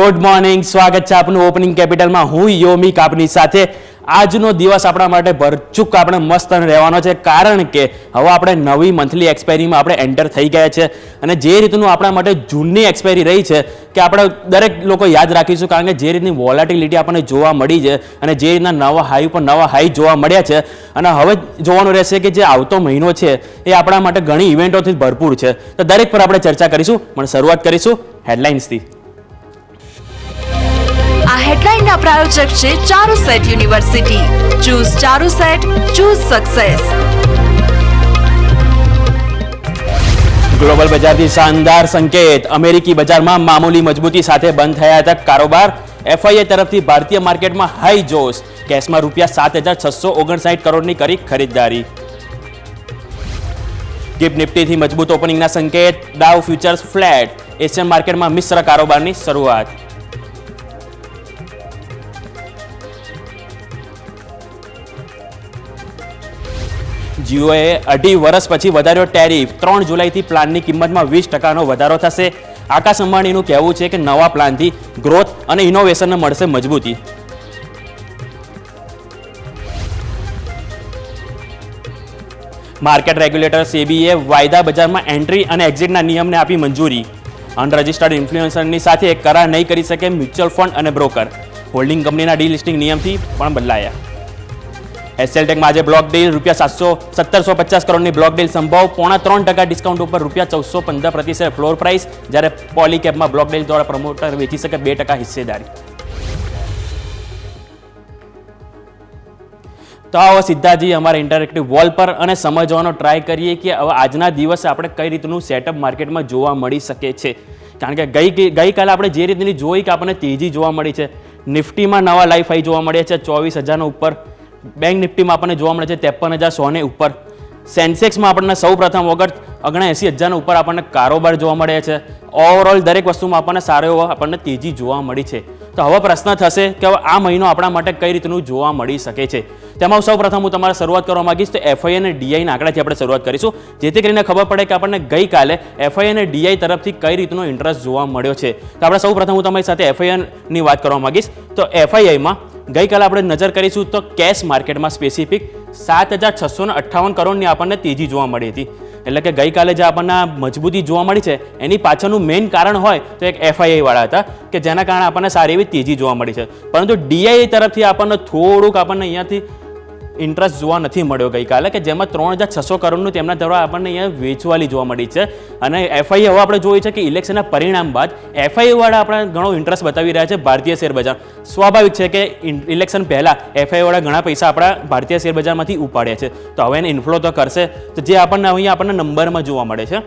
Good morning, સ્વાગત છે આપનું ઓપનિંગ કેપિટલમાં. હું યોમિક આપની સાથે. આજનો દિવસ આપણા માટે ભરચૂક આપણે મસ્ત રહેવાનો છે, કારણ કે હવે આપણે નવી મંથલી એક્સપાયરીમાં આપણે એન્ટર થઈ ગયા છે. અને જે રીતનું આપણા માટે જૂનની એક્સપાયરી રહી છે કે આપણે દરેક લોકો યાદ રાખીશું, કારણ કે જે રીતની વોલેટિલિટી આપણને જોવા મળી છે અને જે રીતના નવા હાઈ પર નવા હાઈ જોવા મળ્યા છે, અને હવે જોવાનું રહેશે કે જે આવતો મહિનો છે એ આપણા માટે ઘણી ઇવેન્ટોથી ભરપૂર છે. તો દરેક પર આપણે ચર્ચા કરીશું, પણ શરૂઆત કરીશું હેડલાઇન્સથી. આ હેડલાઇનના પ્રાયોજક છે Charusat university. Choose Charusat, choose success. Global બજારથી શાનદાર સંકેત. અમેરિકી બજારમાં મામૂલી મજબૂતી સાથે બંધ થયા હતા કારોબાર. એફઆઈએ તરફથી ભારતીય માર્કેટમાં હાઈ જોશ. કેશમાં ₹7,659 કરોડની કરી ખરીદદારી. ગિફ્ટ નિફ્ટીથી મજબૂત ઓપનિંગના સંકેત. ડાઉ ફ્યુચર્સ ફ્લેટ. એશિયન માર્કેટમાં મિશ્ર કારોબારની શરૂઆત. જીઓએ 2.5 વર્ષ પછી વધાર્યો ટેરિફ. 3 જુલાઈથી પ્લાનની કિંમતમાં 20% વધારો થશે. આકાશ અંબાણીનું કહેવું છે કે નવા પ્લાનથી ગ્રોથ અને ઇનોવેશનને મળશે મજબૂતી. માર્કેટ રેગ્યુલેટર સેબીએ વાયદા બજારમાં એન્ટ્રી અને એક્ઝિટના નિયમને આપી મંજૂરી. અનરજિસ્ટર્ડ ઇન્ફ્લુએન્સરની સાથે કરાર નહીં કરી શકે મ્યુચ્યુઅલ ફંડ અને બ્રોકર. હોલ્ડિંગ કંપનીના ડીલિસ્ટિંગ નિયમથી પણ બદલાયા. એસએલ ટેકમાં આજે બ્લોક ડીલ ₹1750 કરોડની બ્લોક ડીલ સંભવ. 3.5% ડિસ્કાઉન્ટ ઉપર ₹1415 ફ્લોર પ્રાઇસ, જ્યારે પોલીકેપમાં બ્લોક ડીલ દ્વારા પ્રમોટર વેચી શકે 2% હિસ્સેદારી. તો આવો સીધાજી અમારા ઇન્ટરેક્ટિવ વોલ પર અને સમજવાનો ટ્રાય કરીએ કે હવે આજના દિવસે આપણે કઈ રીતનું સેટઅપ માર્કેટમાં જોવા મળી શકે છે. કારણ કે ગઈકાલે આપણે જે રીતની જોઈ કે આપણને તેજી જોવા મળી છે. નિફ્ટીમાં નવા લાઈફ હાઈ જોવા મળ્યા છે 24,000 ઉપર. બેંક નિફ્ટીમાં આપણને જોવા મળે છે 53,100 ઉપર. સેન્સેક્સમાં આપણને સૌ પ્રથમ વખત 79,000 ઉપર આપણને કારોબાર જોવા મળ્યા છે. ઓવરઓલ દરેક વસ્તુમાં આપણને સારો એવો આપણને તેજી જોવા મળી છે. તો હવે પ્રશ્ન થશે કે હવે આ મહિનો આપણા માટે કઈ રીતનું જોવા મળી શકે છે. તેમાં સૌ પ્રથમ હું તમારે શરૂઆત કરવા માંગીશ તો એફઆઈ અને ડીઆઈના આંકડાથી આપણે શરૂઆત કરીશું, જેથી કરીને ખબર પડે કે આપણને ગઈકાલે એફઆઈ અને ડીઆઈ તરફથી કઈ રીતનો ઇન્ટરેસ્ટ જોવા મળ્યો છે. તો આપણે સૌ પ્રથમ હું તમારી સાથે એફઆઈની વાત કરવા માંગીશ. તો એફઆઈઆઈમાં ગઈકાલે આપણે નજર કરીશું તો કેશ માર્કેટમાં સ્પેસિફિક 7,658 કરોડની આપણને તેજી જોવા મળી હતી. એટલે કે ગઈકાલે જે આપણને મજબૂતી જોવા મળી છે એની પાછળનું મેઇન કારણ હોય તો એક એફઆઈઆઈ વાળા હતા કે જેના કારણે આપણને સારી એવી તેજી જોવા મળી છે. પરંતુ ડીઆઈ તરફથી આપણને થોડુંક આપણને અહીંયાથી ઇન્ટરેસ્ટ જોવા નથી મળ્યો ગઈકાલે, કે જેમાં 3,600 કરોડનું તેમના દ્વારા આપણને અહીંયા વેચવાલી જોવા મળી છે. અને એફઆઈ હવે આપણે જોઈએ છે કે ઇલેક્શનના પરિણામ બાદ એફઆઈ વાળા આપણે ઘણો ઇન્ટરેસ્ટ બતાવી રહ્યા છે ભારતીય શેર બજાર. સ્વાભાવિક છે કે ઇલેક્શન પહેલાં એફઆઈ વાળા ઘણા પૈસા આપણા ભારતીય શેર બજારમાંથી ઉપાડ્યા છે, તો હવે એને ઇન્ફ્લો તો કરશે. તો જે આપણને અહીંયા આપણને નંબરમાં જોવા મળે છે.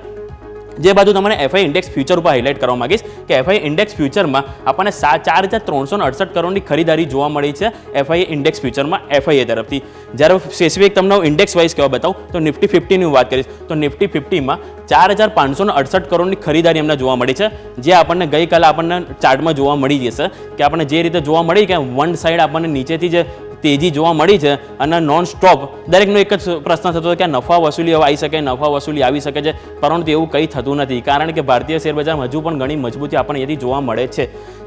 જે બાજુ તમને એફઆઈ ઇન્ડેક્સ ફ્યુચર ઉપર હાઇલાઇટ કરવા માંગીશ કે એફઆઈ ઇન્ડેક્સ ફ્યુચરમાં આપણને 4,368 કરોડની ખરીદારી જોવા મળી છે એફઆઈ ઇન્ડેક્સ ફ્યુચરમાં એફઆઈએ તરફથી. જ્યારે સ્પેસિફિક તમને ઇન્ડેક્સ વાઇઝ કહેવા બતાવું તો નિફ્ટી 50ની વાત કરીશ તો નિફ્ટી 50માં 4,568 કરોડની ખરીદારી એમને જોવા મળી છે, જે આપણને ગઈકાલે આપણને ચાર્ટમાં જોવા મળી જશે કે આપણને જે રીતે જોવા મળી કે વન સાઈડ આપણને નીચેથી જે તેજી જોવા મળી છે અને નોન સ્ટોપ દરેકનો એક જ પ્રશ્ન થતો હતો કે નફા વસૂલી હવે આવી શકે, નફા વસૂલી આવી શકે છે, પરંતુ એવું કંઈ થતું નથી, કારણ કે ભારતીય શેર બજારમાં હજુ પણ ઘણી મજબૂતી આપણને અહીંયાથી જોવા મળે છે.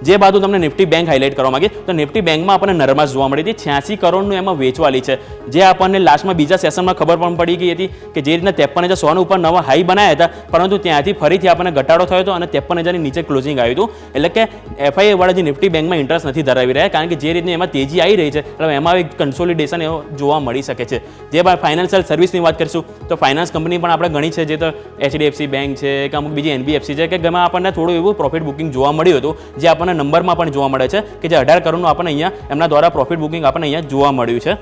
જે બાજુ તમને નિફ્ટી બેંક હાઇલાઇટ કરવા માંગી તો નિફ્ટી બેંકમાં આપણને નરમાશ જોવા મળી હતી. 86 કરોડનું એમાં વેચવાલી છે, જે આપણને લાસ્ટમાં બીજા સેશનમાં ખબર પણ પડી ગઈ હતી કે જે રીતના 53,100 ઉપર નવા હાઈ બનાવ્યા હતા, પરંતુ ત્યાંથી ફરીથી આપણને ઘટાડો થયો હતો અને 53,000ની નીચે ક્લોઝિંગ આવ્યું હતું. એટલે કે એફઆઈ વાળા જે નિફ્ટી બેંકમાં ઇન્ટરેસ્ટ નથી ધરાવી રહ્યા, કારણ કે જે રીતની એમાં તેજી આવી રહી છે એટલે એમાં એક કન્સોલિડેશન એવો જોવા મળી શકે છે. જે બાદ ફાઇનાન્શિયલ સર્વિસની વાત કરીશું તો ફાઇનાન્સ કંપની પણ આપણે ઘણી છે, જે તો એચડીએફસી બેંક છે કે અમુક બીજી એનબીએફસી છે કે જેમાં આપણને થોડું એવું પ્રોફિટ બુકિંગ જોવા મળ્યું હતું, જે આપણને નંબરમાં પણ જોવા મળે છે કે જે 18 કરોડનું આપણને અહીંયા એમના દ્વારા પ્રોફિટ બુકિંગ આપણને અહીંયા જોવા મળ્યું છે.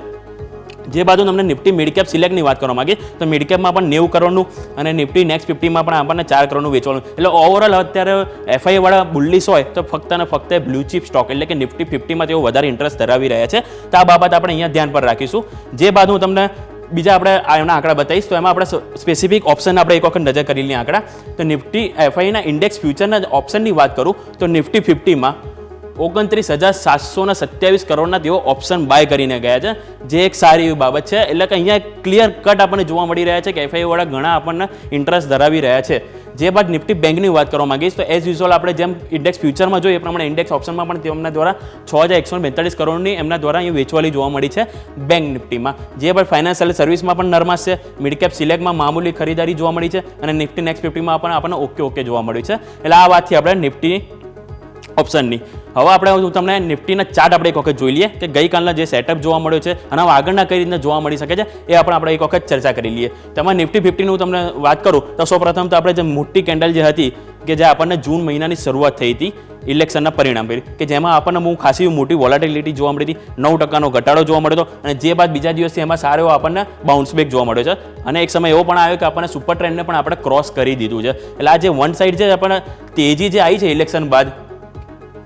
જે બાજુ તમને નિફ્ટી મિડકેપ સિલેક્ટની વાત કરવા માંગીએ તો મિડકેપમાં પણ 90 કરોડનું અને નિફ્ટી નેક્સ્ટ 50માં પણ આપણને 4 કરોડનું વેચવાનું. એટલે ઓવરઓલ અત્યારે એફઆઈ વાળા બુલિશ હોય તો ફક્ત અને ફક્ત બ્લુ ચીપ સ્ટોક એટલે કે નિફ્ટી 50માં તેઓ વધારે ઇન્ટરેસ્ટ ધરાવી રહ્યા છે. તો આ બાબત આપણે અહીંયા ધ્યાન પર રાખીશું. જે બાદ હું તમને બીજા આપણે એમના આંકડા બતાવીશ તો એમાં આપણે સ્પેસિફિક ઓપ્શન આપણે એક વખત નજર કરી લઈએ આંકડા. તો નિફ્ટી એફઆઈના ઇન્ડેક્સ ફ્યુચરના ઓપ્શનની વાત કરું તો નિફ્ટી 50માં 29,727 કરોડના તેઓ ઓપ્શન બાય કરીને ગયા છે, જે એક સારી એવી બાબત છે. એટલે કે અહીંયા ક્લિયર કટ આપણને જોવા મળી રહ્યા છે કે એફઆઈ વાળા ઘણા આપણને ઇન્ટરેસ્ટ ધરાવી રહ્યા છે. જે બાદ નિફ્ટી બેંકની વાત કરવા માંગીશ તો એઝ યુઝ્યુઅલ આપણે જેમ ઇન્ડેક્સ ફ્યુચરમાં જોઈએ એ પ્રમાણે ઇન્ડેક્સ ઓપ્શનમાં પણ તેમના દ્વારા 6,142 કરોડની એમના દ્વારા અહીં વેચવાલી જોવા મળી છે બેંક નિફ્ટીમાં. જે બાદ ફાઇનાન્શિયલ સર્વિસમાં પણ નરમાશ છે, મિડ કેપ સિલેક્ટમાં મામૂલી ખરીદારી જોવા મળી છે અને નિફ્ટી નેક્સ્ટ 50માં પણ આપણને ઓકે જોવા મળ્યું છે. એટલે આ વાતથી આપણે નિફ્ટી ઓપ્શનની હવે આપણે હું તમને નિફ્ટીના ચાર્ટ આપણે એક વખત જોઈ લઈએ કે ગઈકાલના જે સેટઅપ જોવા મળ્યો છે અને આગળના કઈ રીતના જોવા મળી શકે છે એ આપણે એક વખત ચર્ચા કરી લઈએ. તેમાં નિફ્ટી 50ની હું તમને વાત કરું તો સૌપ્રથમ તો આપણે જે મોટી કેન્ડલ જે હતી કે જે આપણને જૂન મહિનાની શરૂઆત થઈ હતી ઇલેક્શનના પરિણામ પર કે જેમાં આપણને બહુ ખાસી મોટી વોલેટિલિટી જોવા મળી હતી, 9% ઘટાડો જોવા મળ્યો હતો અને જે બાદ બીજા દિવસથી એમાં સારો એવો આપણને બાઉન્સ બેક જોવા મળ્યો છે અને એક સમય એવો પણ આવ્યો કે આપણને સુપર ટ્રેન્ડને પણ આપણે ક્રોસ કરી દીધું છે. એટલે આ જે વન સાઇડ છે આપણને તેજી જે આવી છે ઇલેક્શન બાદ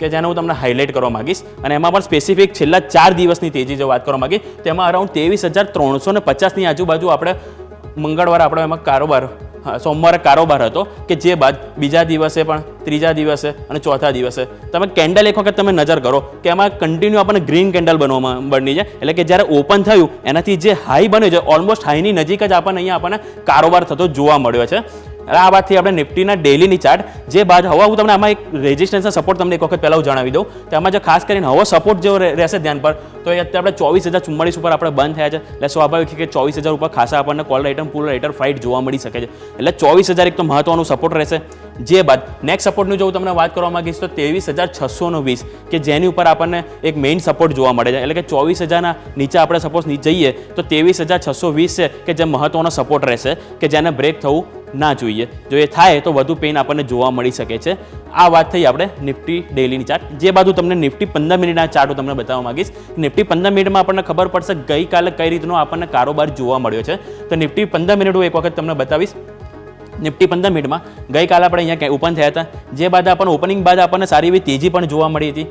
કે જેને હું તમને હાઇલાઇટ કરવા માંગીશ અને એમાં પણ સ્પેસિફિક છેલ્લા 4 દિવસની તેજી જો વાત કરવા માંગીશ તેમાં અરાઉન્ડ 23,350ની આજુબાજુ આપણે મંગળવારે આપણો એમાં કારોબાર સોમવારે કારોબાર હતો કે જે બાદ બીજા દિવસે પણ ત્રીજા દિવસે અને ચોથા દિવસે તમે કેન્ડલ એક વખત તમે નજર કરો કે એમાં કન્ટિન્યુ આપણને ગ્રીન કેન્ડલ બની છે. એટલે કે જ્યારે ઓપન થયું એનાથી જે હાઈ બન્યો છે ઓલમોસ્ટ હાઈની નજીક જ આપણને કારોબાર થતો જોવા મળ્યો છે. આ વાતથી આપણે નિફ્ટીના ડેલીની ચાર્ટ જે બાદ હવે હું તમને આમાં એક રેઝિસ્ટન્સના સપોર્ટ તમને એક વખત પહેલાં જણાવી દઉં તેમાં જે ખાસ કરીને હવે સપોર્ટ જેવો રહેશે ધ્યાન પર તો એ અત્યારે આપણે 24,044 ઉપર આપણે બંધ થયા છે. એટલે સ્વાભાવિક છે કે 24,000 ઉપર ખાસા આપણને કોલ રાઇટર પુલ રાઇટર ફાઇટ જોવા મળી શકે છે. એટલે 24,000 એક તો મહત્વનું સપોર્ટ રહેશે. જે બાદ નેક્સ્ટ સપોર્ટનું જો હું તમને વાત કરવા માંગીશ તો 23,620 કે જેની ઉપર આપણને એક મેઇન સપોર્ટ જોવા મળે છે. એટલે કે 24,000ના નીચે આપણે સપોઝ જઈએ તો 23,620 છે કે જે મહત્વનો સપોર્ટ રહેશે કે જેને બ્રેક થવું ના જોઈએ. જો એ થાય તો વધુ પેઇન આપણને જોવા મળી શકે છે. આ વાત થઈ આપણે નિફ્ટી ડેલીની ચાર્ટ. જે બાજુ તમને નિફ્ટી 15 મિનિટના ચાર્ટ હું તમને બતાવવા માંગીશ. નિફ્ટી 15 મિનિટમાં આપણને ખબર પડશે ગઈકાલે કઈ રીતનો આપણને કારોબાર જોવા મળ્યો છે. તો નિફ્ટી 15 મિનિટ હું એક વખત તમને બતાવીશ. નિફ્ટી 15 મિનિટમાં ગઈકાલે આપણે અહીંયા ઓપન થયા હતા. જે બાદ આપણને ઓપનિંગ બાદ આપણને સારી એવી તેજી પણ જોવા મળી હતી.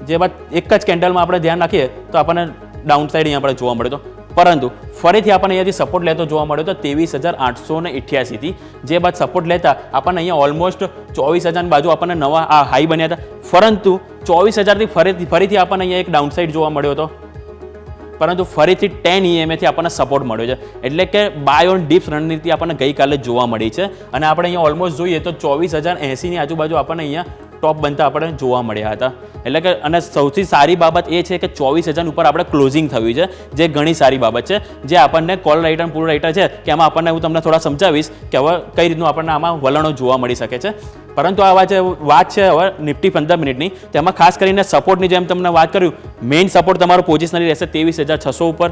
જે બાદ એક જ કેન્ડલમાં આપણે ધ્યાન રાખીએ તો આપણને ડાઉન સાઇડ અહીંયા આપણે જોવા મળ્યો હતો. પરંતુ ફરીથી આપણને અહીંયાથી સપોર્ટ લેતો જોવા મળ્યો તો 23,888 થી. જે બાદ સપોર્ટ લેતા આપણને અહીંયા ઓલમોસ્ટ 24,000 બાજુ આપણને નવા આ હાઈ બન્યા હતા. પરંતુ 24,000થી ફરીથી આપણને અહીંયા એક ડાઉન સાઇડ જોવા મળ્યો હતો. પરંતુ ફરીથી 10 EMA થી આપણને સપોર્ટ મળ્યો છે. એટલે કે બાય ઓન ડિપ્સ રણનીતિ આપણને ગઈકાલે જોવા મળી છે અને આપણે અહીંયા ઓલમોસ્ટ જોઈએ તો 24,080ની આજુબાજુ આપણને અહીંયા ટોપ બનતા આપણે જોવા મળ્યા હતા. એટલે કે અને સૌથી સારી બાબત એ છે કે 24,000 ઉપર આપણે ક્લોઝિંગ થયું છે જે ઘણી સારી બાબત છે. જે આપણને કોલ રાઇટર પુલ રાઇટર છે કે આમાં આપણને હું તમને થોડા સમજાવીશ કે હવે કઈ રીતનું આપણને આમાં વલણો જોવા મળી શકે છે. પરંતુ આ વાત છે હવે નિફ્ટી 15 મિનિટની તેમાં ખાસ કરીને સપોર્ટની જેમ તમને વાત કર્યું મેઇન સપોર્ટ તમારો પોઝિશનલી રહેશે 23,600 ઉપર.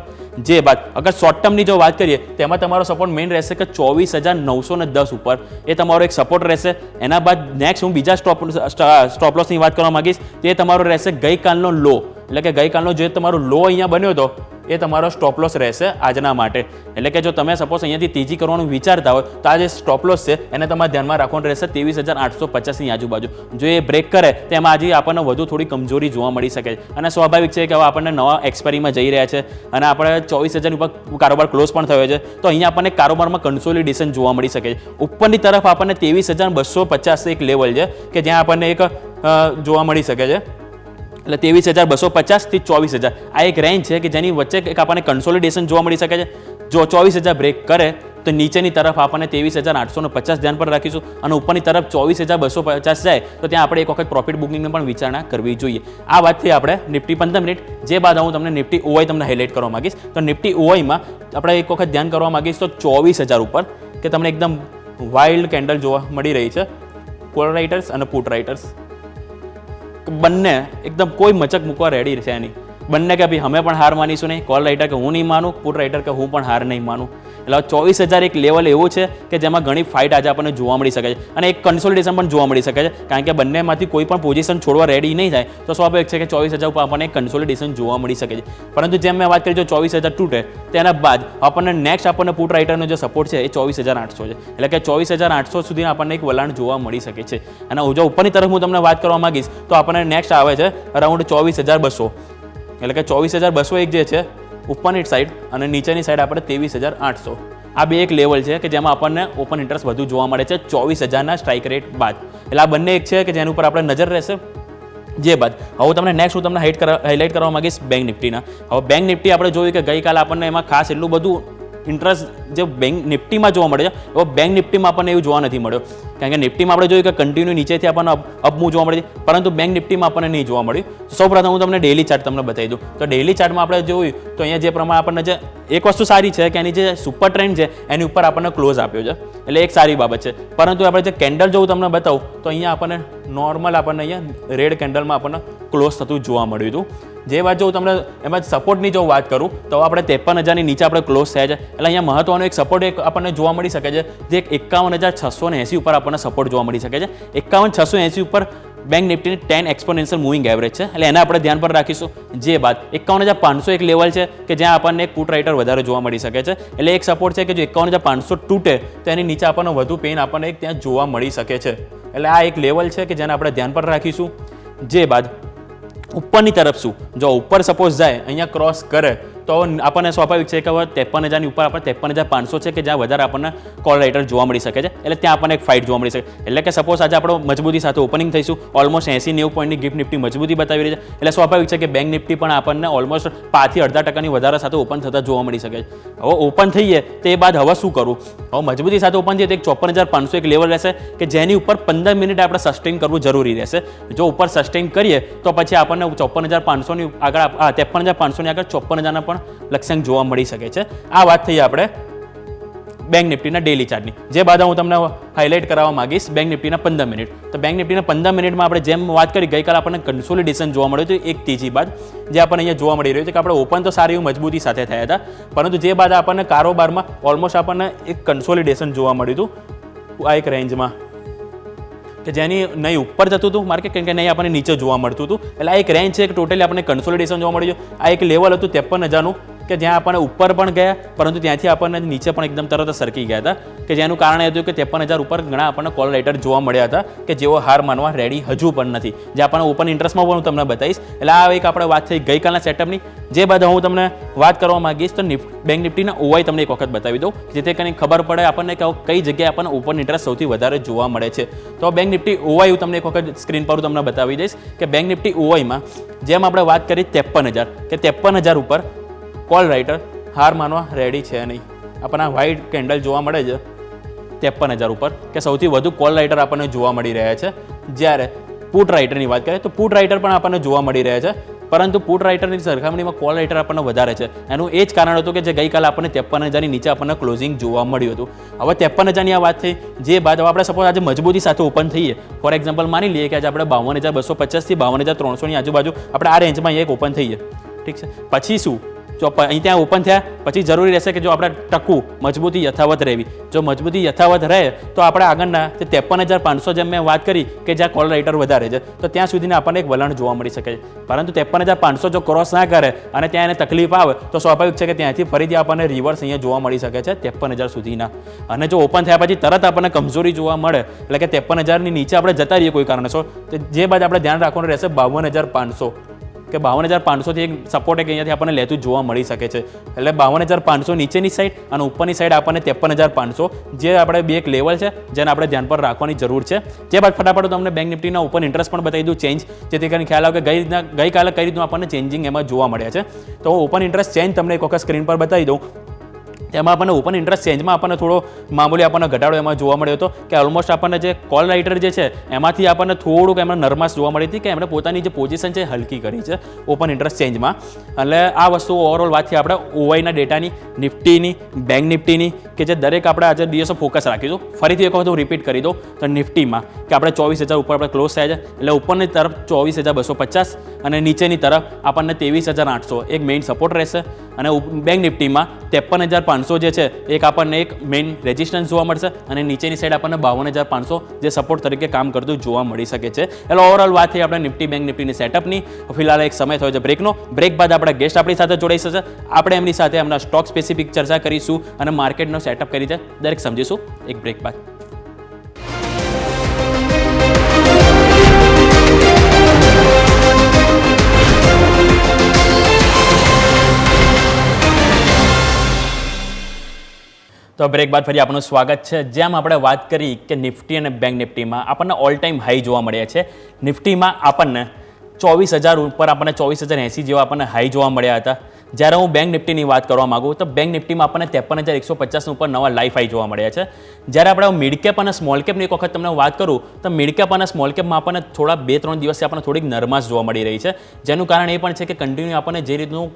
જે બાદ અગર શોર્ટ ટર્મની જો વાત કરીએ તેમાં તમારો સપોર્ટ મેઇન રહેશે કે 24,910 ઉપર એ તમારો એક સપોર્ટ રહેશે. એના બાદ નેક્સ્ટ હું બીજા સ્ટોપ લોસની વાત કરવા માંગીશ તે તમારો રહેશે ગઈકાલનો લો. એટલે કે ગઈકાલનો જે તમારો લો અહીંયા બન્યો હતો એ તમારો સ્ટોપ લોસ રહેશે આજના માટે. એટલે કે જો તમે સપોઝ અહીંયાથી તેજી કરવાનું વિચારતા હોય તો આ જે સ્ટોપ લોસ છે એને તમારે ધ્યાનમાં રાખવાનું રહેશે 23,850ની આજુબાજુ. જો એ બ્રેક કરે તો એમાં આજે આપણને વધુ થોડી કમજોરી જોવા મળી શકે છે. અને સ્વાભાવિક છે કે હવે આપણને નવા એક્સપાયરીમાં જઈ રહ્યા છે અને આપણે 24,000 ઉપર કારોબાર ક્લોઝ પણ થયો છે. તો અહીંયા આપણને કારોબારમાં કન્સોલિડેશન જોવા મળી શકે છે. ઉપરની તરફ આપણને 23,250 એક લેવલ છે કે જ્યાં આપણને એક જોવા મળી શકે છે. એટલે 23,250 થી 24,000 આ એક રેન્જ છે કે જેની વચ્ચે એક આપણને કન્સોલિડેશન જોવા મળી શકે છે. જો 24,000 બ્રેક કરે તો નીચેની તરફ આપણને 23,850 ધ્યાન પર રાખીશું અને ઉપરની તરફ 24,250 જાય તો ત્યાં આપણે એક વખત પ્રોફિટ બુકિંગની પણ વિચારણા કરવી જોઈએ. આ વાતથી આપણે નિફ્ટી 15 મિનિટ. જે બાદ હું તમને નિફ્ટી OI તમને હાઇલાઇટ કરવા માંગીશ. તો નિફ્ટી OIમાં આપણે એક વખત ધ્યાન કરવા માંગીશ તો 24,000 ઉપર કે તમને એકદમ વાઇલ્ડ કેન્ડલ જોવા મળી રહી છે. કોલ રાઇટર્સ અને પુટ રાઇટર્સ બંને એકદમ કોઈ મચક મૂકવા રેડી છે નહીં. બંને કે ભાઈ અમે પણ હાર માનીશું નહીં. કોલ રાઇટર કે હું નહીં માનું, પુટ રાઇટર કે હું પણ હાર નહીં માનું. એટલે 24,000 એક લેવલ એવું છે કે જેમાં ઘણી ફાઇટ આજે આપણને જોવા મળી શકે છે અને એક કન્સોલિડેશન પણ જોવા મળી શકે છે. કારણ કે બંનેમાંથી કોઈ પણ પોઝિશન છોડવા રેડી નહીં થાય તો સ્વાભાવિક છે કે 24,000 ઉપર આપણને એક કન્સોલિડેશન જોવા મળી શકે છે. પરંતુ જેમ મેં વાત કરી જો 24,000 તૂટે તેના બાદ આપણને નેક્સ્ટ આપણને પુટ રાઇટરનો જે સપોર્ટ છે એ 24,800 છે. એટલે કે 24,800 સુધી આપણને એક વલણ જોવા મળી શકે છે. અને જો ઉપરની તરફ હું તમને વાત કરવા માંગીશ તો આપણને નેક્સ્ટ આવે છે અરાઉન્ડ 24,200. એટલે કે 24,200 એક જે છે ઉપરની સાઈડ અને નીચેની સાઈડ આપણે 23,800. આ બે એક લેવલ છે કે જેમાં આપણને ઓપન ઇન્ટરેસ્ટ વધુ જોવા મળે છે 24,000ના સ્ટ્રાઇક રેટ બાદ. એટલે આ બંને એક છે કે જેના ઉપર આપણે નજર રહેશે. જે બાદ હવે તમને નેક્સ્ટ હું તમને હાઇલાઇટ કરવા માંગીશ બેંક નિફ્ટીના. હવે બેંક નિફ્ટી આપણે જોયું કે ગઈકાલે આપણને એમાં ખાસ એટલું બધું ઇન્ટરેસ્ટ જે બેંક નિફ્ટીમાં જોવા મળે છે એવો બેંક નિફ્ટીમાં આપણને એવું જોવા નથી મળ્યો. કારણ કે નિફ્ટીમાં આપણે જોયું કે કન્ટિન્યુ નીચેથી આપણને અપમૂવ જોવા મળે છે, પરંતુ બેંક નિફ્ટીમાં આપણને નહીં જોવા મળ્યું. સૌપ્રથમ હું તમને ડેલી ચાર્ટ તમને બતાવી દઉં. તો ડેલી ચાર્ટમાં આપણે જોયું તો અહીંયા જે પ્રમાણે આપણને જે એક વસ્તુ સારી છે કે એની જે સુપર ટ્રેન્ડ છે એની ઉપર આપણને ક્લોઝ આપ્યો છે, એટલે એક સારી બાબત છે. પરંતુ આપણે જે કેન્ડલ જો તમને બતાવું તો અહીંયા આપણને નોર્મલ આપણને અહીંયા રેડ કેન્ડલમાં આપણને ક્લોઝ થતું જોવા મળ્યું હતું. જે વાત જો તમને એમાં સપોર્ટની જો વાત કરું તો આપણે 53,000ની નીચે આપણે ક્લોઝ થયા છે, એટલે અહીંયા મહત્વનો એક સપોર્ટ એક આપણને જોવા મળી શકે છે જે 51,680 ઉપર આપણને સપોર્ટ જોવા મળી શકે છે. 51,680 ઉપર બેંક નિફ્ટીની 10 એક્સપોનેન્શિયલ મૂવિંગ એવરેજ છે, એટલે એને આપણે ધ્યાન પર રાખીશું. જે બાદ 51,500 એક લેવલ છે કે જ્યાં આપણને એક પુટ રાઇટર વધારે જોવા મળી શકે છે, એટલે એક સપોર્ટ છે કે જો 51,500 તૂટે તો એની નીચે આપણને વધુ પેન આપણને એક ત્યાં જોવા મળી શકે છે, એટલે આ એક લેવલ છે કે જેને આપણે ધ્યાન પર રાખીશું. જે બાદ ઉપરની તરફ શું, જો ઉપર સપોઝ જાય અહીંયા ક્રોસ કરે તો આપણને સ્વાભાવિક છે કે હવે 53,000ની ઉપર આપણે 53,500 છે કે જ્યાં વધારે આપણને કોલ રાઇટર જોવા મળી શકે છે, એટલે ત્યાં આપણને એક ફાઇટ જોવા મળી શકે. એટલે કે સપોઝ આજે આપણે મજબૂતી સાથે ઓપનિંગ થઈશું, ઓલમોસ્ટ 80-90 પોઈન્ટની ગિફ્ટ નિફ્ટી મજબૂતી બતાવી રહી છે, એટલે સ્વાભાવિક છે કે બેંક નિફ્ટી પણ આપણને ઓલમોસ્ટ 5 થી 0.5% વધારે સાથે ઓપન થતા જોવા મળી શકે છે. હવે ઓપન થઈએ તે બાદ હવે શું કરવું, હવે મજબૂતી સાથે ઓપન થઈએ તો એક 54,500 એક લેવલ રહેશે કે જેની ઉપર 15 મિનિટ આપણે સસ્ટેન કરવું જરૂરી રહેશે. જો ઉપર સસ્ટેન કરીએ તો પછી આપણને 54,500ની આગળ 53,500ની આગળ 54,000ના પણ લક્ષ્યાંક જોવા મળી શકે છે. આ વાત થઈ આપણે બેંક નિફ્ટીના ડેલી ચાર્ટની. જે બાદ હું તમને હાઇલાઇટ કરાવવા માંગીશ બેંક નિફ્ટીના 15 મિનિટ. તો બેંક નિફ્ટીના 15 મિનિટમાં આપણે જેમ વાત કરી ગઈકાલે આપણને કન્સોલિડેશન જોવા મળ્યું હતું એક તેજી બાદ, જે આપણને અહીંયા જોવા મળી રહ્યું છે કે આપણે ઓપન તો સારી એવી મજબૂતી સાથે થયા હતા, પરંતુ જે બાદ આપણને કારોબારમાં ઓલમોસ્ટ આપણને એક કન્સોલિડેશન જોવા મળ્યું હતું આ એક રેન્જમાં કે જેની નહીં ઉપર જતું હતું માર્કેટ કેમ કે નહીં આપણને નીચે જોવા મળતું હતું. એટલે આ એક રેન્જ છે કે ટોટલી આપણને કન્સોલિડેશન જોવા મળ્યું. આ એક લેવલ હતું 53,000નું કે જ્યાં આપણને ઉપર પણ ગયા પરંતુ ત્યાંથી આપણને નીચે પણ એકદમ તરત સરકી ગયા હતા, કે જેનું કારણ એ હતું કે 53,000 ઉપર ઘણા આપણને કોલ રાઇટર જોવા મળ્યા હતા કે જેઓ હાર માનવા રેડી હજુ પણ નથી, જે આપણને ઓપન ઇન્ટરેસ્ટમાં પણ હું તમને બતાવીશ. એટલે આ એક આપણે વાત થઈ ગઈકાલના સેટઅપની. જે બાદ હું તમને વાત કરવા માંગીશ તો બેંક નિફ્ટીના ઓવાઈ તમને એક વખત બતાવી દઉં જેથી કરીને ખબર પડે આપણને કે કઈ જગ્યાએ આપણને ઓપન ઇન્ટરેસ્ટ સૌથી વધારે જોવા મળે છે. તો બેંક નિફ્ટી ઓવાઈ હું તમને એક વખત સ્ક્રીન પર તમને બતાવી દઈશ કે બેંક નિફ્ટી ઓવાઈમાં જેમ આપણે વાત કરી 53,000 કે 53,000 ઉપર કોલ રાઇટર હાર માનવા રેડી છે નહીં. આપણને આ વ્હાઇટ કેન્ડલ જોવા મળે છે 53,000 ઉપર કે સૌથી વધુ કોલ રાઇટર આપણને જોવા મળી રહ્યા છે. જ્યારે પુટ રાઇટરની વાત કરીએ તો પુટ રાઇટર પણ આપણને જોવા મળી રહ્યા છે, પરંતુ પુટ રાઇટરની સરખામણીમાં કોલ રાઇટર આપણને વધારે છે. એનું એ જ કારણ હતું કે જે ગઈકાલે આપણને 53,000ની નીચે આપણને ક્લોઝિંગ જોવા મળ્યું હતું. હવે 53,000ની આ વાત થઈ. જે બાદ હવે આપણે સપોઝ આજે મજબૂતી સાથે ઓપન થઈએ, ફોર એક્ઝામ્પલ માની લઈએ કે આજે આપણે 52,250 થી 52,300ની આજુબાજુ આપણે આ રેન્જમાં એક ઓપન થઈએ, ઠીક છે. પછી શું, જો અહીં ત્યાં ઓપન થયા પછી જરૂરી રહેશે કે જો આપણે ટકવું મજબૂતી યથાવત રહેવી. જો મજબૂતી યથાવત રહે તો આપણે આગળના 53,500 જેમ મેં વાત કરી કે જ્યાં કોલ રાઇટર વધારે છે તો ત્યાં સુધીને આપણને એક વલણ જોવા મળી શકે છે. પરંતુ 53,500 જો ક્રોસ ના કરે અને ત્યાં એને તકલીફ આવે તો સ્વાભાવિક છે કે ત્યાંથી ફરીથી આપણને રિવર્સ અહીંયા જોવા મળી શકે છે 53,000 સુધીના. અને જો ઓપન થયા પછી તરત આપણને કમજોરી જોવા મળે એટલે કે 53,000ની નીચે આપણે જતા રહીએ કોઈ કારણસર, તો જે બાદ આપણે ધ્યાન રાખવાનું રહેશે 52,500 કે 52,500થી એક સપોર્ટ એક અહીંયાથી આપણને લેતું જોવા મળી શકે છે. એટલે 52,500 નીચેની સાઈડ અને ઉપરની સાઈડ આપણને 53,500 જે આપણે બે એક લેવલ છે જેને આપણે ધ્યાન પર રાખવાની જરૂર છે. જે બાદ ફટાફટ તમને બેંક નિફ્ટીના ઓપન ઇન્ટરેસ્ટ પણ બતાવી દઉં ચેન્જ, જેથી કરીને ખ્યાલ આવે કે ગઈકાલે કઈ રીતનું આપણને ચેન્જિંગ એમાં જોવા મળ્યા છે. તો ઓપન ઇન્ટરેસ્ટ ચેન્જ તમને એક વખત સ્ક્રીન પર બતાવી દઉં. તેમાં આપણને ઓપન ઇન્ટરેસ્ટ ચેન્જમાં આપણને થોડો મામૂલી આપણને ઘટાડો એમાં જોવા મળ્યો હતો કે ઓલમોસ્ટ આપણને જે કોલ રાઇટર જે છે એમાંથી આપણને થોડુંક એમાં નરમાશ જોવા મળી હતી કે એમણે પોતાની જે પોઝિશન છે હલકી કરી છે ઓપન ઇન્ટરેસ્ટ ચેન્જમાં. એટલે આ વસ્તુ ઓવરઓલ વાતથી આપણે ઓવાઈના ડેટાની, નિફ્ટીની, બેંક નિફ્ટીની કે જે દરેક આપણે આજે દિવસો ફોકસ રાખીશું. ફરીથી એક વખત હું રિપીટ કરી દઉં તો નિફ્ટીમાં કે આપણે 24,000 ઉપર આપણે ક્લોઝ થયા છે, એટલે ઉપરની તરફ 24,250 અને નીચેની તરફ આપણને 23,800 એક મેઇન સપોર્ટ રહેશે. અને બેંક નિફ્ટીમાં 53,500 જે છે એક આપણને એક મેઇન રેઝિસ્ટન્સ જોવા મળશે અને નીચેની સાઈડ આપણને 52,500 જે સપોર્ટ તરીકે કામ કરતું જોવા મળી શકે છે. એટલે ઓવરઓલ વાત થઈ આપણે નિફ્ટી બેંક નિફ્ટીની સેટઅપની. ફિલહાલ એક સમય થયો છે બ્રેકનો. બ્રેક બાદ આપણા ગેસ્ટ આપણી સાથે જોડાઈ જશે. આપણે એમની સાથે એમના સ્ટોક સ્પેસિફિક ચર્ચા કરીશું અને માર્કેટનો સેટઅપ કરી છે દરેક સમજીશું એક બ્રેક બાદ. તો બ્રેક બાદ ફરી આપનું સ્વાગત છે. જેમ આપણે વાત કરી કે નિફ્ટી અને બેંક નિફ્ટીમાં આપણને ઓલ ટાઈમ હાઈ જોવા મળ્યા છે. નિફ્ટીમાં આપણને 24,000 ઉપર આપણને 24,080 જેવા આપણને હાઈ જોવા મળ્યા હતા. જ્યારે હું બેંક નિફ્ટીની વાત કરવા માંગુ તો બેંક નિફ્ટીમાં આપણને 53,150 ઉપર નવા લાઈફ હાઈ જોવા મળ્યા છે. જ્યારે આપણે મિડ કેપ અને સ્મોલ કેપની એક વખત તમને વાત કરું તો મિડ કેપ અને સ્મોલ કેપમાં આપણને થોડા 2-3 દિવસથી આપણને થોડીક નરમાશ જોવા મળી રહી છે, જેનું કારણ એ પણ છે કે કન્ટિન્યુ આપણને જે રીતનું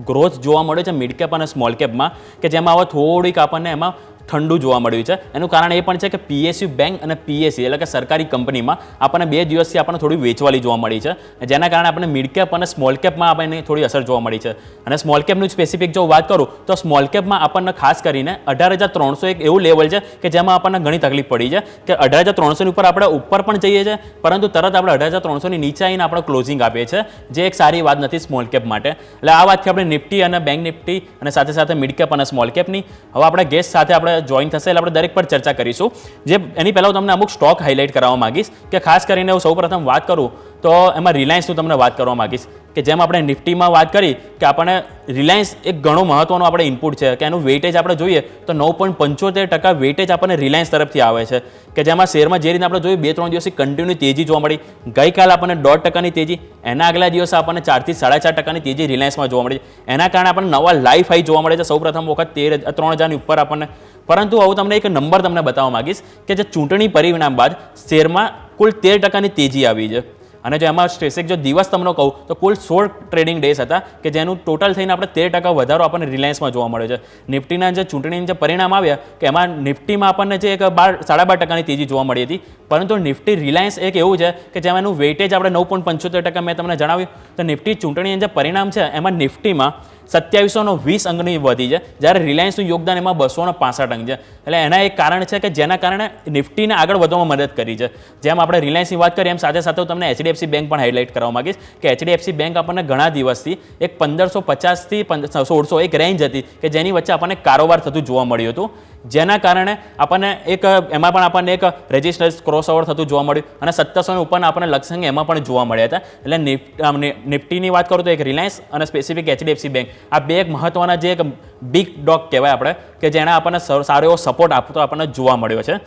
ગ્રોથ જોવા મળે છે મિડ કેપ અને સ્મોલ કેપમાં, કે જેમાં હવે થોડીક આપણને એમાં ઠંડુ જોવા મળ્યું છે. એનું કારણ એ પણ છે કે PSU બેંક અને PSE એટલે કે સરકારી કંપનીમાં આપણને 2 દિવસથી આપણને થોડી વેચવાલી જોવા મળી છે, જેના કારણે આપણને મિડ કેપ અને સ્મોલ કેપમાં આપણને થોડી અસર જોવા મળી છે. અને સ્મોલ કેપનું સ્પેસિફિક જો વાત કરું તો સ્મોલ કેપમાં આપણને ખાસ કરીને 18,300 એક એવું લેવલ છે કે જેમાં આપણને ઘણી તકલીફ પડી છે કે 18,300 ઉપર આપણે ઉપર પણ જઈએ છીએ, પરંતુ તરત આપણે 18,300 ની નીચે આવીને આપણે ક્લોઝિંગ આપીએ છીએ, જે એક સારી વાત નથી સ્મોલ કેપ માટે. એટલે આ વાતથી આપણે નિફ્ટી અને બેંક નિફ્ટી અને સાથે સાથે મિડ કેપ અને સ્મોલ કેપની હવે આપણે ગેસ્ટ સાથે આપણે જોઈન થશે એટલે આપણે દરેક પર ચર્ચા કરીશું. જે એની પહેલાં હું તમને અમુક સ્ટોક હાઇલાઇટ કરવા માંગીશ કે ખાસ કરીને હું સૌપ્રથમ વાત કરું તો એમાં રિલાયન્સનું તમને વાત કરવા માંગીશ કે જેમ આપણે નિફ્ટીમાં વાત કરી કે આપણને રિલાયન્સ એક ઘણો મહત્વનો આપણે ઇનપુટ છે કે એનું વેટેજ આપણે જોઈએ તો 9.75% વેટેજ આપણને રિલાયન્સ તરફથી આવે છે, કે જેમાં શેરમાં જે રીતે આપણે જોયું 2-3 દિવસથી કન્ટિન્યુ તેજી જોવા મળી. ગઈકાલે આપણને 1.5% તેજી, એના આગલા દિવસે આપણને 4 થી 4.5% તેજી રિલાયન્સમાં જોવા મળી. એના કારણે આપણને નવા લાઈફ હાઈ જોવા મળે છે સૌપ્રથમ વખત 3,000 ની ઉપર આપણને. પરંતુ હવે તમને એક નંબર તમને બતાવવા માંગીશ કે જે ચૂંટણી પરિણામ બાદ શેરમાં કુલ 13% ની તેજી આવી છે. અને જો એમાં સ્પેસિફિક જો દિવસ તમને કહું તો કુલ 16 ટ્રેડિંગ ડેઝ હતા કે જેનું ટોટલ થઈને આપણે 13% વધારો આપણને રિલાયન્સમાં જોવા મળ્યો છે. નિફ્ટીના જે ચૂંટણીના જે પરિણામ આવ્યા કે એમાં નિફ્ટીમાં આપણને જે એક 12.5% ની તેજી જોવા મળી હતી, પરંતુ નિફ્ટી રિલાયન્સ એક એવું છે કે જેમાં એનું વેટેજ આપણે 9.75% મેં તમને જણાવ્યું. તો નિફ્ટી ચૂંટણીના જે પરિણામ છે એમાં નિફ્ટીમાં 2720 અંકની વધી છે, જ્યારે રિલાયન્સનું યોગદાન એમાં 265 અંક છે. એટલે એના એક કારણ છે કે જેના કારણે નિફ્ટીને આગળ વધવામાં મદદ કરી છે. જેમ આપણે રિલાયન્સની વાત કરીએ એમ સાથે સાથે હું તમને HDFC બેંક પણ હાઇલાઇટ કરવા માંગીશ કે HDFC બેંક આપણને ઘણા દિવસથી એક 1550 થી 1600 એક રેન્જ હતી કે જેની વચ્ચે આપણને કારોબાર થતું જોવા મળ્યું હતું, જેના કારણે આપણને એક એમાં પણ આપણને એક રેઝિસ્ટન્સ ક્રોસઓવર થતું જોવા મળ્યું અને 1700 ઉપરના આપણને લક્ષ્યાંક એમાં પણ જોવા મળ્યા હતા. એટલે નિફ્ટીની વાત કરું તો એક રિલાયન્સ અને સ્પેસિફિક HDFC બેંક આ બે એક મહત્વના જે એક બિગ ડોગ કહેવાય આપણે કે જેને આપણને સારો એવો સપોર્ટ આપતો આપણને જોવા મળ્યો છે.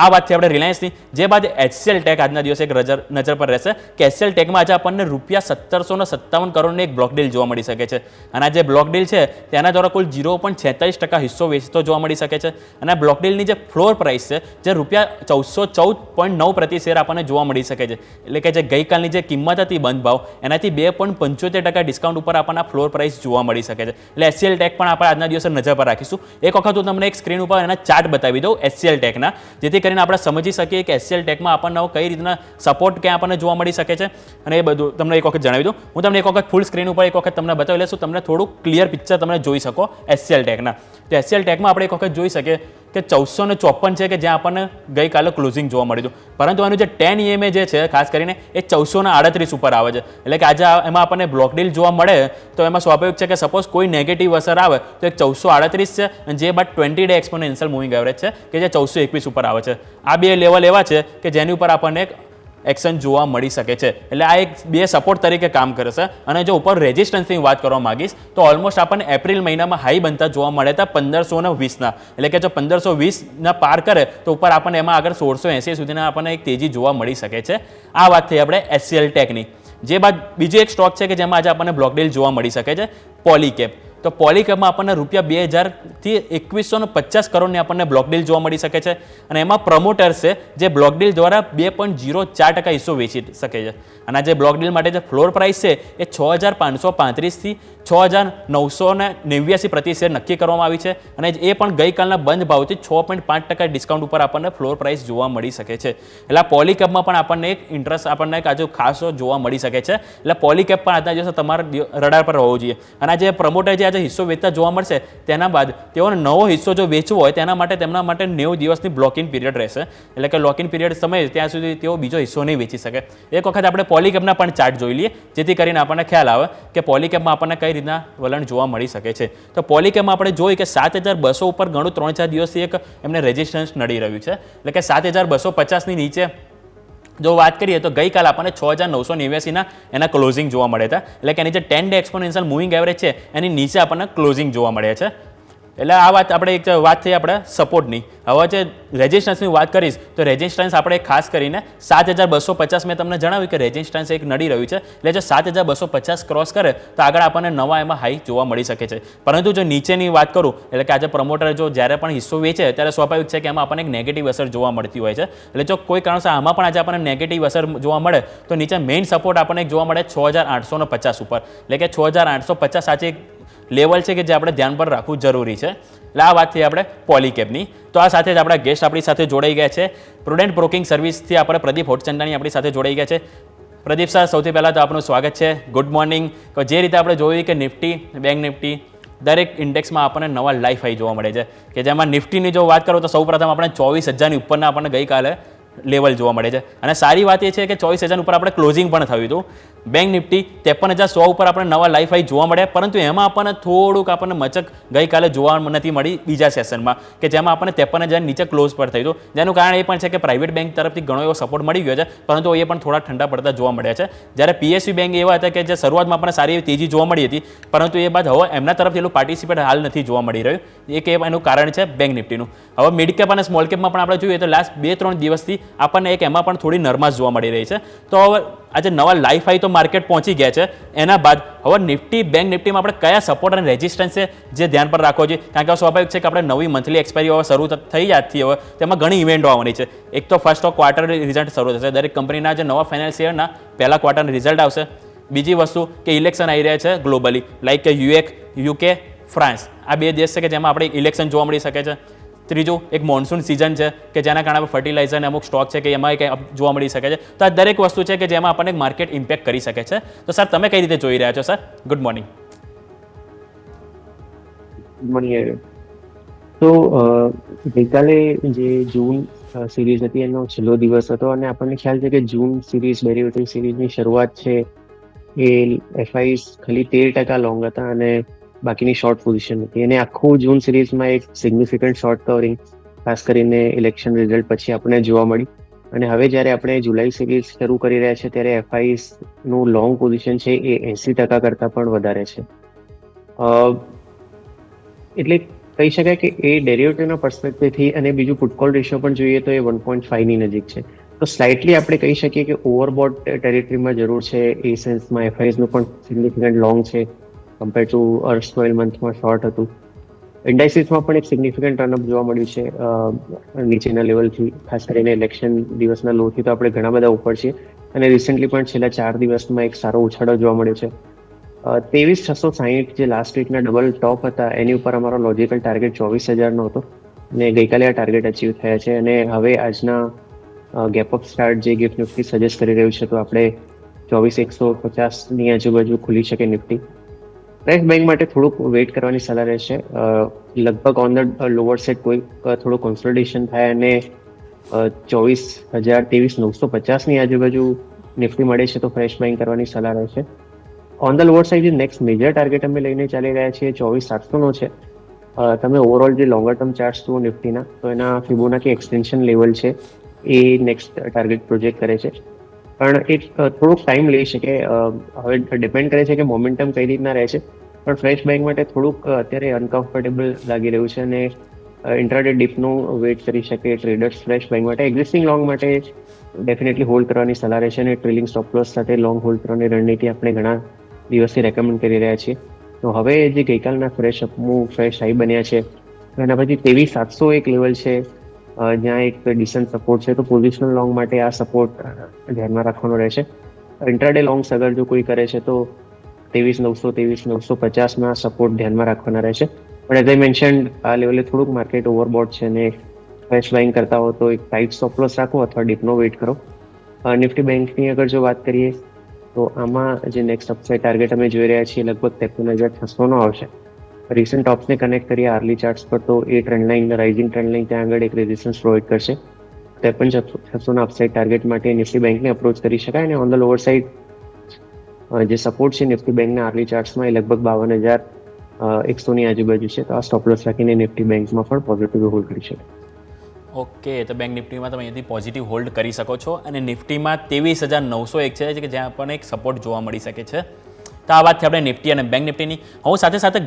આ વાતથી આપણે રિલાયન્સની. જે બાદ HCL ટેક આજના દિવસે એક નજર પર રહેશે કે HCL ટેકમાં આજે આપણને ₹1757 કરોડની એક બ્લોક ડીલ જોવા મળી શકે છે. અને આ જે બ્લોક ડીલ છે તેના દ્વારા કુલ 0.46% હિસ્સો વેચતો જોવા મળી શકે છે. અને આ બ્લોક ડીલની જે ફ્લોર પ્રાઇસ છે જે ₹414.9 પ્રતિ શેર આપણને જોવા મળી શકે છે. એટલે કે જે ગઈકાલની જે કિંમત હતી બંધ ભાવ એનાથી 2.75% ડિસ્કાઉન્ટ ઉપર આપણને ફ્લોર પ્રાઇસ જોવા મળી શકે છે. એટલે HCL ટેક પણ આપણે આજના દિવસે નજર પર રાખીશું. એક વખત હું તમને એક સ્ક્રીન ઉપર એના ચાર્ટ બતાવી દઉં HCL ટેકના, જેથી કરીને આપણે સમજી શકીએ કે HCL ટેકમાં આપણને કઈ રીતના સપોર્ટ ક્યાં આપણને જોવા મળી શકે છે અને એ બધું તમને એક વખત જણાવી દઉં. હું તમને એક વખત ફૂલ સ્ક્રીન ઉપર એક વખત તમને બતાવી લઈશું, તમને થોડું ક્લિયર પિક્ચર તમે જોઈ શકો HCL ટેકના. તો HCL ટેકમાં આપણે એક વખત જોઈ શકીએ કે 1454 છે કે જ્યાં આપણને ગઈકાલે ક્લોઝિંગ જોવા મળ્યું હતું, પરંતુ એનું જે 10 EMA જે છે ખાસ કરીને એ 1438 ઉપર આવે છે. એટલે કે આજે એમાં આપણને બ્લોક ડીલ જોવા મળે તો એમાં સ્વાભાવિક છે કે સપોઝ કોઈ નેગેટિવ અસર આવે તો એક 1438 છે અને જે બાદ 20 ડે એક્સપોનેન્શિયલ મૂવિંગ એવરેજ છે કે જે 1421 ઉપર આવે છે. આ બે લેવલ એવા છે કે જેની ઉપર આપણને એક એક્શન જોવા મળી શકે છે. એટલે આ એક બે સપોર્ટ તરીકે કામ કરે છે. અને જો ઉપર રેઝિસ્ટન્સની વાત કરવા માંગીશ તો ઓલમોસ્ટ આપણને એપ્રિલ મહિનામાં હાઈ બનતા જોવા મળ્યા હતા 1520ના. એટલે કે જો 1520ના પાર કરે તો ઉપર આપણને એમાં આગળ 1680 સુધીના આપણને એક તેજી જોવા મળી શકે છે. આ વાત થઈ આપણે HCL ટેકની. જે બાદ બીજો એક સ્ટોક છે કે જેમાં આજે આપણને બ્લોક ડીલ જોવા મળી શકે છે, પોલીકેપ. તો પોલીકેપમાં આપણને ₹2000 થી 2150 કરોડની આપણને બ્લોક ડીલ જોવા મળી શકે છે. અને એમાં પ્રમોટર્સ છે જે બ્લોક ડીલ દ્વારા 2.04% હિસ્સો વેચી શકે છે. અને આ જે બ્લોક ડીલ માટે જે ફ્લોર પ્રાઇસ છે એ 6535 થી 6989 પ્રતિ શેર નક્કી કરવામાં આવી છે. અને એ પણ ગઈકાલના બંધ ભાવથી 6.5% ડિસ્કાઉન્ટ ઉપર આપણને ફ્લોર પ્રાઇસ જોવા મળી શકે છે. એટલે પોલીકેપમાં પણ આપણને એક ઇન્ટરેસ્ટ આપણને એક આજે ખાસો જોવા મળી શકે છે. એટલે પોલીકેપ પણ આજના દિવસે તમારા રડાર પર હોવો જોઈએ. અને આ જે પ્રમોટર જે આજે હિસ્સો વેચતા જોવા મળશે તેના બાદ તેઓને નવો હિસ્સો જો વેચવો હોય તેમના માટે 90 દિવસની બ્લોકિંગ પીરિયડ રહેશે. એટલે કે લોકિંગ પીરિયડ સમય ત્યાં સુધી તેઓ બીજો હિસ્સો નહીં વેચી શકે. એક વખત આપણે પોલીકેપના પણ ચાર્ટ જોઈ લઈએ જેથી કરીને આપણને ખ્યાલ આવે કે પોલીકેપમાં આપણને કઈ રીતના વલણ જોવા મળી શકે છે. તો પોલીકેપમાં આપણે જોઈએ કે 7200 ઉપર ઘણું 3-4 દિવસથી એક એમને રેઝિસ્ટન્સ નડી રહ્યું છે. એટલે કે 7250ની નીચે જો વાત કરીએ તો ગઈકાલે આપણને 6989ના એના ક્લોઝિંગ જોવા મળ્યા હતા. એટલે કે એની જે 10 ડે એક્સપોનેન્શિયલ મૂવિંગ એવરેજ છે એની નીચે આપણને ક્લોઝિંગ જોવા મળ્યા છે. એટલે આ વાત આપણે એક વાત થઈ આપણે સપોર્ટની. હવે જે રેઝિસ્ટન્સની વાત કરીશ તો રેઝિસ્ટન્સ આપણે ખાસ કરીને 7250 મેં તમને જણાવ્યું કે રેઝિસ્ટન્સ એક નડી રહ્યું છે, એટલે જો 7250 ક્રોસ કરે તો આગળ આપણને નવા એમાં હાઈ જોવા મળી શકે છે. પરંતુ જો નીચેની વાત કરું એટલે કે આજે પ્રમોટર જો જ્યારે પણ હિસ્સો વેચે ત્યારે સ્વાભાવિક છે કે એમાં આપણને એક નેગેટિવ અસર જોવા મળતી હોય છે. એટલે જો કોઈ કારણસર આમાં પણ આજે આપણને નેગેટિવ અસર જોવા મળે તો નીચે મેઇન સપોર્ટ આપણને જોવા મળે 6850 ઉપર, એટલે કે 6850 સાચી લેવલ છે કે જે આપણે ધ્યાન પર રાખવું જરૂરી છે. એટલે આ વાત થઈ આપણે પોલીકેબની. તો આ સાથે જ આપણા ગેસ્ટ આપણી સાથે જોડાઈ ગયા છે પ્રુડન્ટ બ્રોકિંગ સર્વિસથી આપણે પ્રદીપ હોટચંદાની આપણી સાથે જોડાઈ ગયા છે. પ્રદીપ સર, સૌથી પહેલાં તો આપનું સ્વાગત છે. Good morning. તો જે રીતે આપણે જોયું કે નિફ્ટી, બેંક નિફ્ટી દરેક ઇન્ડેક્સમાં આપણને નવા લાઈફ હાઈ જોવા મળે છે, કે જેમાં નિફ્ટીની જો વાત કરું તો સૌપ્રથમ આપણે 24,000ની ઉપરના આપણને ગઈકાલે લેવલ જોવા મળે છે. અને સારી વાત એ છે કે 24,000 ઉપર આપણે ક્લોઝિંગ પણ થયું હતું. બેંક નિફ્ટી 53,100 ઉપર આપણે નવા લાઈફ હાઈ જોવા મળ્યા, પરંતુ એમાં આપણને થોડુંક આપણને મચક ગઈકાલે જોવા નથી મળી બીજા સેશનમાં, કે જેમાં આપણને 53,000 નીચે ક્લોઝ પર થયું હતું. જેનું કારણ એ પણ છે કે પ્રાઇવેટ બેંક તરફથી ઘણો એવો સપોર્ટ મળી ગયો છે, પરંતુ એ પણ થોડા ઠંડા પડતા જોવા મળ્યા છે. જ્યારે પીએસયુ બેંક એવા હતા કે જે શરૂઆતમાં આપણને સારી એવી તેજી જોવા મળી હતી, પરંતુ એ બાદ હવે એમના તરફથી એટલું પાર્ટિસિપેટ હાલ નથી જોવા મળી રહ્યું. એક એનું કારણ છે બેંક નિફ્ટીનું. હવે મિડ કેપ અને સ્મોલ કેપમાં પણ આપણે જોઈએ તો લાસ્ટ 2-3 દિવસથી આપણને એક એમાં પણ થોડી નરમાશ જોવા મળી રહી છે. તો હવે આજે નવા લાઈફ હાઈ તો માર્કેટ પહોંચી ગયા છે, એના બાદ હવે નિફ્ટી, બેંક નિફ્ટીમાં આપણે કયા સપોર્ટ અને રેઝિસ્ટન્સ છે જે ધ્યાન પર રાખવો જોઈએ? કારણ કે સ્વાભાવિક છે કે આપણે નવી મંથલી એક્સપાયરી હવે શરૂ થઈ આજથી, હવે તેમાં ઘણી ઇવેન્ટો આવવાની છે. એક તો ફર્સ્ટ ઓફ ક્વાર્ટર રિઝલ્ટ શરૂ થશે, દરેક કંપનીના જે નવા ફાઇનાન્સિયરના પહેલા ક્વાર્ટરના રિઝલ્ટ આવશે. બીજી વસ્તુ કે ઇલેક્શન આવી રહ્યા છે ગ્લોબલી, લાઇક કે યુકે, ફ્રાન્સ, આ 2 દેશ છે કે જેમાં આપણે ઇલેક્શન જોવા મળી શકે છે. ત્રીજું એક મોન્સૂન સિઝન છે કે જેના કારણે ફર્ટિલાઇઝર અને અમુક સ્ટોક છે કે એમાં એક જોવા મળી શકે છે. તો આ દરેક વસ્તુ છે કે જેમાં આપણને માર્કેટ ઇમ્પેક્ટ કરી શકે છે. તો સર, તમે કઈ રીતે જોઈ રહ્યા છો? Sir, good morning. Good morning. તો ગઈકાલે જે જૂન સિરીઝ હતી એનો છેલ્લો દિવસ હતો, અને આપણને ખ્યાલ છે કે જૂન સિરીઝ, ડેરિવેટિવ સિરીઝની શરૂઆત છે એ એફઆઈસ ખાલી 13% લોંગ હતા અને બાકીની શોર્ટ પોઝિશન હતી. અને આખું જૂન સિરીઝમાં એક સિગ્નિફિકન્ટ શોર્ટ કવરિંગ ખાસ કરીને ઇલેક્શન રિઝલ્ટ પછી આપણને જોવા મળી. અને હવે જ્યારે આપણે જુલાઈ સિરીઝ શરૂ કરી રહ્યા છે ત્યારે એફઆઈસનું લોંગ પોઝિશન છે એ 80% કરતાં પણ વધારે છે. એટલે કહી શકાય કે એ ડેરિવેટિવના પર્સપેક્ટિવથી, અને બીજું પુટકોલ રેશિયો પણ જોઈએ તો એ 1.5ની નજીક છે. તો સ્લાઇટલી આપણે કહી શકીએ કે ઓવરબોટ ટેરિટરીમાં જરૂર છે. એ સેન્સમાં એફઆઈસનું પણ સિગ્નિફિકન્ટ લોંગ છે કમ્પેર ટુ અર્સ 12 મંથમાં શોર્ટ હતું. ઇન્ડાઇસીસમાં પણ એક સિગ્નિફિકન્ટ રનઅપ જોવા મળ્યું છે નીચેના લેવલથી, ખાસ કરીને ઇલેક્શન દિવસના લોથી તો આપણે ઘણા બધા ઉપર છીએ, અને રિસેન્ટલી પણ છેલ્લા 4 દિવસમાં એક સારો ઉછાળો જોવા મળ્યો છે. 23,660 જે લાસ્ટ વીકના ડબલ ટોપ હતા એની ઉપર અમારો લોજિકલ ટાર્ગેટ 24,000નો હતો, અને ગઈકાલે આ ટાર્ગેટ અચીવ થયા છે. અને હવે આજના ગેપ અપ સ્ટાર્ટ જે ગિફ્ટ નિફ્ટી સજેસ્ટ કરી રહ્યું છે, તો આપણે 24,150ની આજુબાજુ ખુલી શકે નિફ્ટી. ફ્રેશ બેંક માટે થોડુંક વેઇટ કરવાની સલાહ રહેશે. લગભગ ઓન ધ લોઅર સેટ કોઈ થોડું કોન્સોલિડેશન થાય અને 23,950ની આજુબાજુ નિફ્ટી મળે છે તો ફ્રેશ બાઇંગ કરવાની સલાહ રહેશે. ઓન ધ લોઅર સાઇડ જે નેક્સ્ટ મેજર ટાર્ગેટ અમે લઈને ચાલી રહ્યા છીએ 24,700નો છે. તમે ઓવરઓલ જે લોંગર ટર્મ ચાર્ટ્સ જુઓ નિફ્ટીના, તો એના ફિબોનાકી એક્સટેન્શન લેવલ છે એ નેક્સ્ટ ટાર્ગેટ પ્રોજેક્ટ કરે છે. પણ એ થોડોક ટાઈમ લઈ શકે. હવે ડિપેન્ડ કરે છે કે મોમેન્ટમ કઈ રીતના રહે છે. પણ ફ્રેશ બેંક માટે થોડુંક અત્યારે અનકમ્ફર્ટેબલ લાગી રહ્યું છે, અને ઇન્ટ્રાડે ડીપનું વેઇટ કરી શકે ટ્રેડર્સ ફ્રેશ બેંક માટે. એક્ઝિસ્ટિંગ લોંગ માટે ડેફિનેટલી હોલ્ડ કરવાની સલાહ રહેશે, અને ટ્રેલિંગ સ્ટોપ લોસ સાથે લોંગ હોલ્ડ કરવાની રણનીતિ આપણે ઘણા દિવસથી રેકમેન્ડ કરી રહ્યા છીએ. તો હવે જે ગઈકાલના ફ્રેશ અપમૂવ, ફ્રેશ હાઈ બન્યા છે, એના પછી 23,700 એક લેવલ છે જ્યાં એક ડિસન્ટ સપોર્ટ છે. તો પોઝિશનલ લોંગ માટે આ સપોર્ટ ધ્યાનમાં રાખવાનો રહેશે. ઇન્ટ્રાડે લોંગ્સ અગર જો કોઈ કરે છે તો 23,900, 23,950ના સપોર્ટ ધ્યાનમાં રાખવાના રહેશે. પણ એઝ આઈ મેન્શન, આ લેવલે થોડુંક માર્કેટ ઓવરબોટ છે, અને ફ્રેશ બાઇંગ કરતા હો તો એક ટાઇટ સ્ટોપ લોસ રાખો અથવા ડીપનો વેઇટ કરો. નિફ્ટી બેંકની અગર જો વાત કરીએ તો આમાં જે નેક્સ્ટ અપસાઇડ ટાર્ગેટ અમે જોઈ રહ્યા છીએ લગભગ 53,600નો આવશે. રિસન્ટ ટોપ્સને કનેક્ટ કરીએ આર્લી ચાર્ટ્સ પર તો એ trend line, rising trend line ત્યાં આગળ એક રેઝિસ્ટન્સ પ્રોવાઈડ કરશે. 53,600ના અપસાઇડ ટાર્ગેટ માટે નિફ્ટી બેંકને અપ્રોચ કરી શકાય. અને ઓન ધ લોઅર સાઇડ જે સપોર્ટ છે નિફ્ટી બેંકના આર્લી ચાર્ટ્સમાં એ લગભગ 52,100ની આજુબાજુ છે. તો આ સ્ટોપ લોસ રાખીને નિફ્ટી બેંકમાં પણ પોઝિટિવ હોલ્ડ કરી શકે. ઓકે, તો બેંક નિફ્ટીમાં તમે અહીંયાથી પોઝિટિવ હોલ્ડ કરી શકો છો, અને નિફ્ટીમાં 23,901 છે કે જ્યાં આપણને એક સપોર્ટ જોવા મળી શકે છે. તો આ વાતથી આપણે નિફ્ટી અને બેંક નિફ્ટીની. હું સાથે સાથે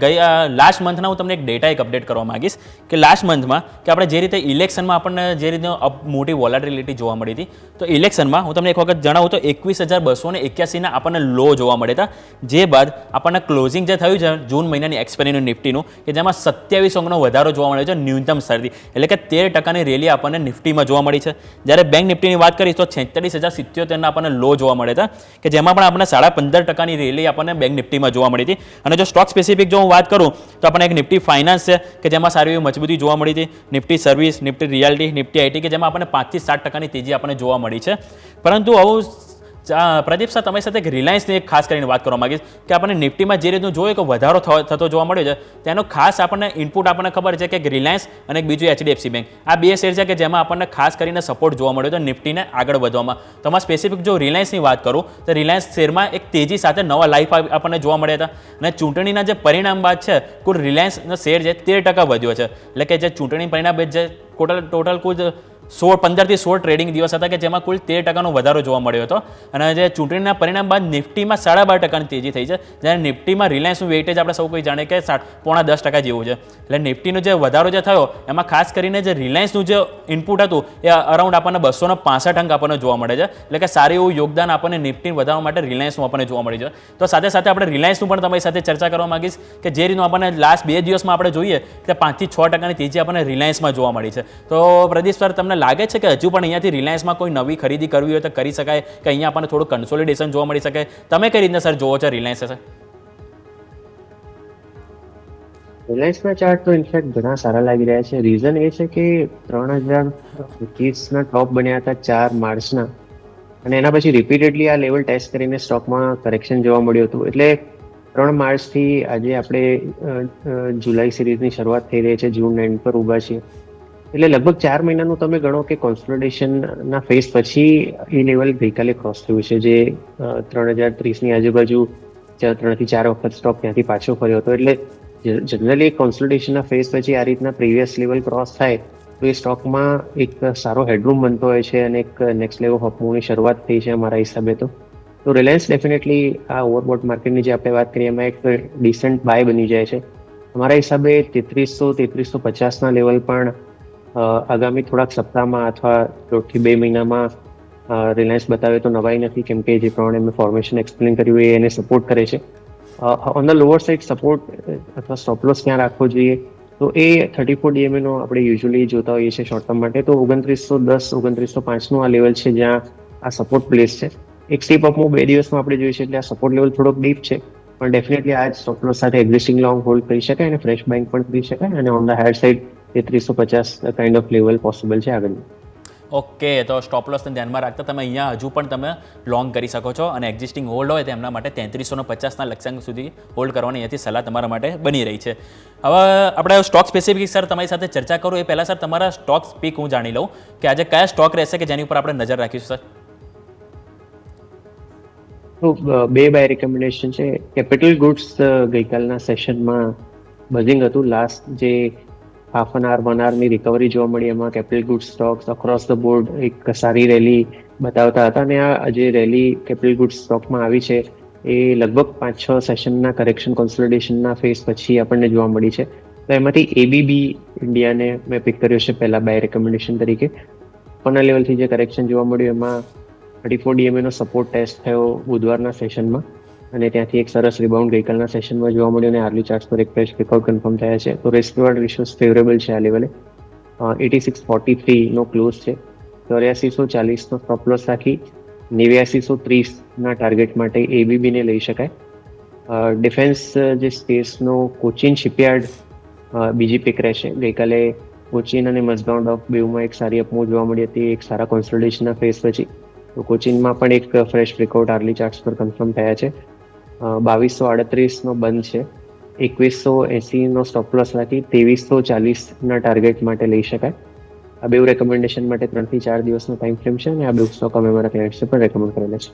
લાસ્ટ મંથના હું તમને એક ડેટા એક અપડેટ કરવા માંગીશ કે લાસ્ટ મંથમાં કે આપણે જે રીતે ઇલેક્શનમાં આપણને જે રીતે મોટી વોલેટિલિટી જોવા મળી હતી, તો ઇલેક્શનમાં હું તમને એક વખત જણાવું તો 21,281ના આપણને લો જોવા મળ્યા હતા. જે બાદ આપણને ક્લોઝિંગ જે થયું છે જૂન મહિનાની એક્સપાયરીનું નિફ્ટીનું, કે જેમાં 27 અંકનો વધારો જોવા મળ્યો છે ન્યૂનતમ સ્તરથી, એટલે કે 13% રેલી આપણને નિફ્ટીમાં જોવા મળી છે. જ્યારે બેંક નિફ્ટીની વાત કરીશ તો 46,077ના આપણને લો જોવા મળ્યા હતા, કે જેમાં પણ આપણને 15.5% રેલી આપણને બેંક નિફ્ટીમાં જોવા મળી હતી. અને જો સ્ટોક સ્પેસિફિક જો હું વાત કરું તો આપણને એક નિફ્ટી ફાઇનાન્સ છે કે જેમાં સારી એવી મજબૂતી જોવા મળી હતી, Nifty service, Nifty reality, Nifty IT કે જેમાં આપણને 5 થી 7% તેજી આપણને જોવા મળી છે. પરંતુ આવું પ્રદીપ સર તમારી સાથે એક રિલાયન્સની એક ખાસ કરીને વાત કરવા માંગીશ કે આપણને નિફ્ટીમાં જે રીતનું જોઈએ કે વધારો થતો જોવા મળ્યો છે, તેનો ખાસ આપણને ઇનપુટ આપણને ખબર છે કે રિલાયન્સ અને એક બીજું HDFC બેંક, આ બે શેર છે કે જેમાં આપણને ખાસ કરીને સપોર્ટ જોવા મળ્યો હતો નિફ્ટીને આગળ વધવામાં. તો આમાં સ્પેસિફિક જો રિલાયન્સની વાત કરું તો રિલાયન્સ શેરમાં એક તેજી સાથે નવા લાઈફ આપણને જોવા મળ્યા હતા. અને ચૂંટણીના જે પરિણામ બાદ છે કુલ રિલાયન્સનો શેર છે 13% વધ્યો છે. એટલે કે જે ચૂંટણી પરિણામ બાદ જે ટોટલ કુલ 15 થી 16 ટ્રેડિંગ દિવસ હતા કે જેમાં કુલ 13%નો વધારો જોવા મળ્યો હતો. અને જે ચૂંટણીના પરિણામ બાદ નિફ્ટીમાં 12.5%ની તેજી થઈ છે, જ્યારે નિફ્ટીમાં રિલાયન્સનું વેઇટેજ આપણે સૌ કોઈ જાણે કે 10.5% જેવું છે. એટલે નિફ્ટીનો જે વધારો જે થયો એમાં ખાસ કરીને જે રિલાયન્સનું જે ઇનપુટ હતું એ અરાઉન્ડ આપણને 265 અંક આપણને જોવા મળે છે. એટલે કે સારું એવું યોગદાન આપણને નિફ્ટી વધારવા માટે રિલાયન્સનું આપણને જોવા મળી છે. તો સાથે સાથે આપણે રિલાયન્સનું પણ તમારી સાથે ચર્ચા કરવા માંગીશ કે જે રીતનું આપણને લાસ્ટ 2 દિવસમાં આપણે જોઈએ કે 5 થી 6%ની તેજી આપણને રિલાયન્સમાં જોવા મળી છે. તો પ્રદીપ સર તમને લાગે છે કે હજુ પણ અહીંયાથી રિલાયન્સમાં કોઈ નવી ખરીદી કરવી હોય તો કરી શકાય, કે અહીંયા આપણને થોડું કન્સોલિડેશન જોવા મળી શકે? તમે કઈ રીતના સર જોવો છો રિલાયન્સ? રિલાયન્સના ચાર્ટ તો ઇનફેક્ટ ઘણા સારા લાગી રહ્યા છે. રીઝન એ છે કે 3,025ના ટોપ બન્યા હતા 4 માર્ચના, અને એના પછી રિપીટેડલી આ લેવલ ટેસ્ટ કરીને સ્ટોકમાં કરેક્શન જોવા મળ્યું હતું. એટલે 3 માર્ચથી આજે આપણે જુલાઈ સિરીઝની શરૂઆત થઈ રહી છે, જૂન એન્ડ પર ઊભા છીએ. એટલે લગભગ 4 મહિનાનું તમે ગણો કે કોન્સોલિડેશનના ફેઝ પછી એ લેવલ ગઈકાલે ક્રોસ થયું છે, જે 3,030ની આજુબાજુ 3 થી 4 વખત સ્ટોક ત્યાંથી પાછો ફર્યો હતો. એટલે જનરલી કોન્સોલિડેશનના ફેઝ પછી આ રીતના પ્રીવિયસ લેવલ ક્રોસ થાય તો એ સ્ટોકમાં એક સારો હેડરૂમ બનતો હોય છે અને એક નેક્સ્ટ લેવલ અપમૂવની શરૂઆત થઈ છે અમારા હિસાબે. તો રિલાયન્સ ડેફિનેટલી આ ઓવરબોટ માર્કેટની જે આપણે વાત કરીએ એમાં એક ડિસન્ટ બાય બની જાય છે. અમારા હિસાબે 3300-3350ના લેવલ પણ આગામી થોડાક સપ્તાહમાં અથવા 1.5 થી 2 મહિનામાં રિલાયન્સ બતાવે તો નવાઈ નથી, કેમ કે જે પ્રમાણે મેં ફોર્મેશન એક્સપ્લેન કર્યું એ એને સપોર્ટ કરે છે. On the lower side support અથવા સ્ટોપલોસ ક્યાં રાખવો જોઈએ તો એ 34 DMAનો આપણે યુઝ્યુઅલી જોતા હોઈએ છીએ શોર્ટ ટર્મ માટે. તો 2910-2905નું આ લેવલ છે જ્યાં આ સપોર્ટ પ્લેસ છે. એક સ્ટેપ અપમાં 2 દિવસમાં આપણે જોઈએ છે, એટલે આ સપોર્ટ લેવલ થોડોક ડીપ છે, પણ ડેફિનેટલી આ સ્ટોપલોસ સાથે એક્ઝિસ્ટિંગ લોંગ હોલ્ડ કરી શકાય અને ફ્રેશ બાઇંગ પણ કરી શકાય. અને on the higher side 350 kind of level possible છે આગળનું. ઓકે, તો સ્ટોપ લોસને ધ્યાનમાં રાખતા તમે અહીંયા હજુ પણ તમે લોંગ કરી શકો છો, અને એક્ઝિસ્ટિંગ હોલ્ડ હોય તો એમના માટે 3350ના લક્ષ્યાંક સુધી હોલ્ડ કરવાની અહીંયાથી સલાહ તમારા માટે બની રહી છે. હવે આપણે સ્ટોક સ્પેસિફિક સર તમારી સાથે ચર્ચા કરું એ પહેલાં સર તમારા સ્ટોક પીક હું જાણી લઉં કે આજે કયા સ્ટોક રહેશે કે જેની ઉપર આપણે નજર રાખીશું સર? તો 2 બાય રેકમેન્ડેશન છે. કેપિટલ ગુડ્સ ગઈકાલના સેશનમાં બઝિંગ હતું. લાસ્ટ જે હાફ એન આવર 1 આવરની રિકવરી જોવા મળી એમાં capital goods stocks across the board એક સારી રેલી બતાવતા હતા. અને આ જે રેલી કેપિટલ ગુડ્સ સ્ટોકમાં આવી છે એ લગભગ 5-6 સેશનના કરેક્શન કોન્સોલિડેશનના ફેઝ પછી આપણને જોવા મળી છે. તો એમાંથી ABB ઇન્ડિયાને મેં પિક કર્યો છે પહેલા બાય રેકમેન્ડેશન તરીકે. ઉપરના લેવલથી જે કરેક્શન જોવા મળ્યું એમાં 34 DMAનો સપોર્ટ ટેસ્ટ થયો બુધવારના સેશનમાં, અને ત્યાંથી એક સરસ રિબાઉન્ડ ગઈકાલના સેશનમાં જોવા મળ્યું અને આર્લી ચાર્ટ્સ પર એક ફ્રેશ બ્રેકઆઉટ કન્ફર્મ થયા છે. તો રિસ્ક રિવોર્ડ રેશિયોઝ ફેવરેબલ છે આ લેવલે. 8643નો ક્લોઝ છે. 8440નો સ્ટોપ લોસ રાખી 8930ના ટાર્ગેટ માટે ABBને લઈ શકાય. ડિફેન્સ જે સ્પેસનો કોચિન શિપયાર્ડ બીજી પિક રહેશે. ગઈકાલે કોચિન અને મઝગાઉં ડોક બેઉમાં એક સારી અપમૂવ જોવા મળી હતી એક સારા કોન્સોલિડેશનના ફેઝ પછી. તો કોચિનમાં પણ એક ફ્રેશ બ્રેકઆઉટ આર્લી ચાર્ટ્સ પર કન્ફર્મ થયા છે. 2238નો બંધ છે. 2180નો સ્ટોપ લોસ રાખી 2340ના ટાર્ગેટ માટે લઈ શકાય. આ બે રેકમેન્ડેશન માટે 3 થી 4 દિવસનો ટાઈમ ફ્રેમ છે અને આ બે સ્ટોક અમે અમારા ક્લાયન્ટ્સને પણ રેકમેન્ડ કરેલા છે.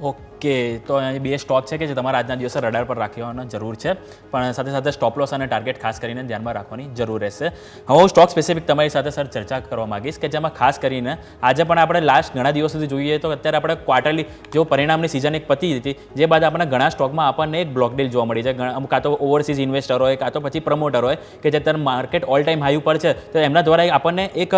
ઓકે, તો અહીં બે સ્ટોક છે કે જે તમારે આજના દિવસે રડાર પર રાખવાની જરૂર છે, પણ સાથે સાથે સ્ટોપ લોસ અને ટાર્ગેટ ખાસ કરીને ધ્યાનમાં રાખવાની જરૂર રહેશે. હવે હું સ્ટોક સ્પેસિફિક તમારી સાથે સર ચર્ચા કરવા માંગીશ કે જેમાં ખાસ કરીને આજે પણ આપણે લાસ્ટ ઘણા દિવસ સુધી જોઈએ તો અત્યારે આપણે ક્વાર્ટરલી જો પરિણામની સિઝન એક પતી હતી, જે બાદ આપણને ઘણા સ્ટોકમાં આપણને એક બ્લોક ડીલ જોવા મળી છે. કાં તો ઓવરસીઝ ઇન્વેસ્ટર હોય, કાં તો પછી પ્રમોટર હોય કે જે અત્યારે માર્કેટ ઓલ ટાઈમ હાઈ ઉપર છે, તો એમના દ્વારા આપણને એક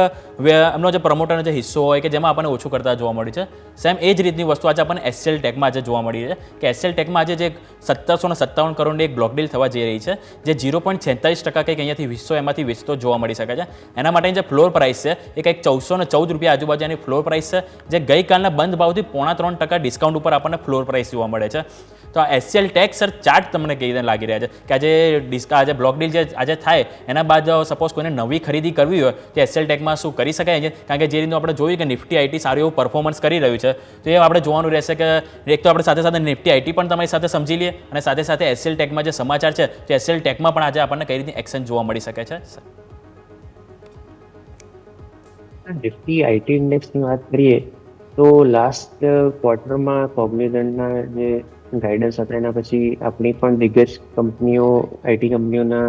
એમનો જે પ્રમોટરનો જે હિસ્સો હોય કે જેમાં આપણને ઓછું કરતા જોવા મળ્યું છે. સેમ એ જ રીતની વસ્તુ આજે આપણને એસએલ ટેકમાં આજે જોવા મળી છે કે એસએલ ટેકમાં આજે જે 1757 કરોડની એક બ્લોક ડીલ થવા જઈ રહી છે, જે 0.46% કંઈક અહીંયાથી હિસ્સો એમાંથી વેચતો જોવા મળી શકે છે. એના માટેની જે ફ્લોર પ્રાઇસ છે એ કંઈક 1414 રૂપિયા આજુબાજુ એની ફ્લોર પ્રાઇસ છે, જે ગઈકાલના બંધ ભાવથી 3.5% ડિસ્કાઉન્ટ ઉપર આપણને ફ્લોર પ્રાઇસ જોવા મળે છે. તો આ એસએલ ટેક સર ચાર્ટ તમને કેવી રીતે લાગી રહ્યા છે કે આજે બ્લોક ડીલ જે આજે થાય એના બાદ સપોઝ કોઈને નવી ખરીદી કરવી હોય તો એસએલ ટેકમાં શું કરી શકાય છે? કારણ કે જે રીતનું આપણે જોયું કે નિફ્ટી આઈટી સારું એવું પરફોર્મન્સ કરી રહ્યું છે, તો એ આપણે જોવાનું રહેશે કે એક તો આપણે સાથે સાથે નિફ્ટી આઈટી પણ તમારી સાથે સમજી લઈએ અને સાથે સાથે એસએલ ટેકમાં જે સમાચાર છે તો એસએલ ટેકમાં પણ આજે આપણને કઈ રીતની એક્શન જોવા મળી શકે છે. નિફ્ટી આઈટી ઇન્ડેક્સની વાત કરીએ તો લાસ્ટ ક્વાર્ટરમાં કોગ્નિઝન્ટના જે ગાઈડન્સ હતા એના પછી આપણી પણ દિગ્ગજ કંપનીઓ આઈટી કંપનીઓના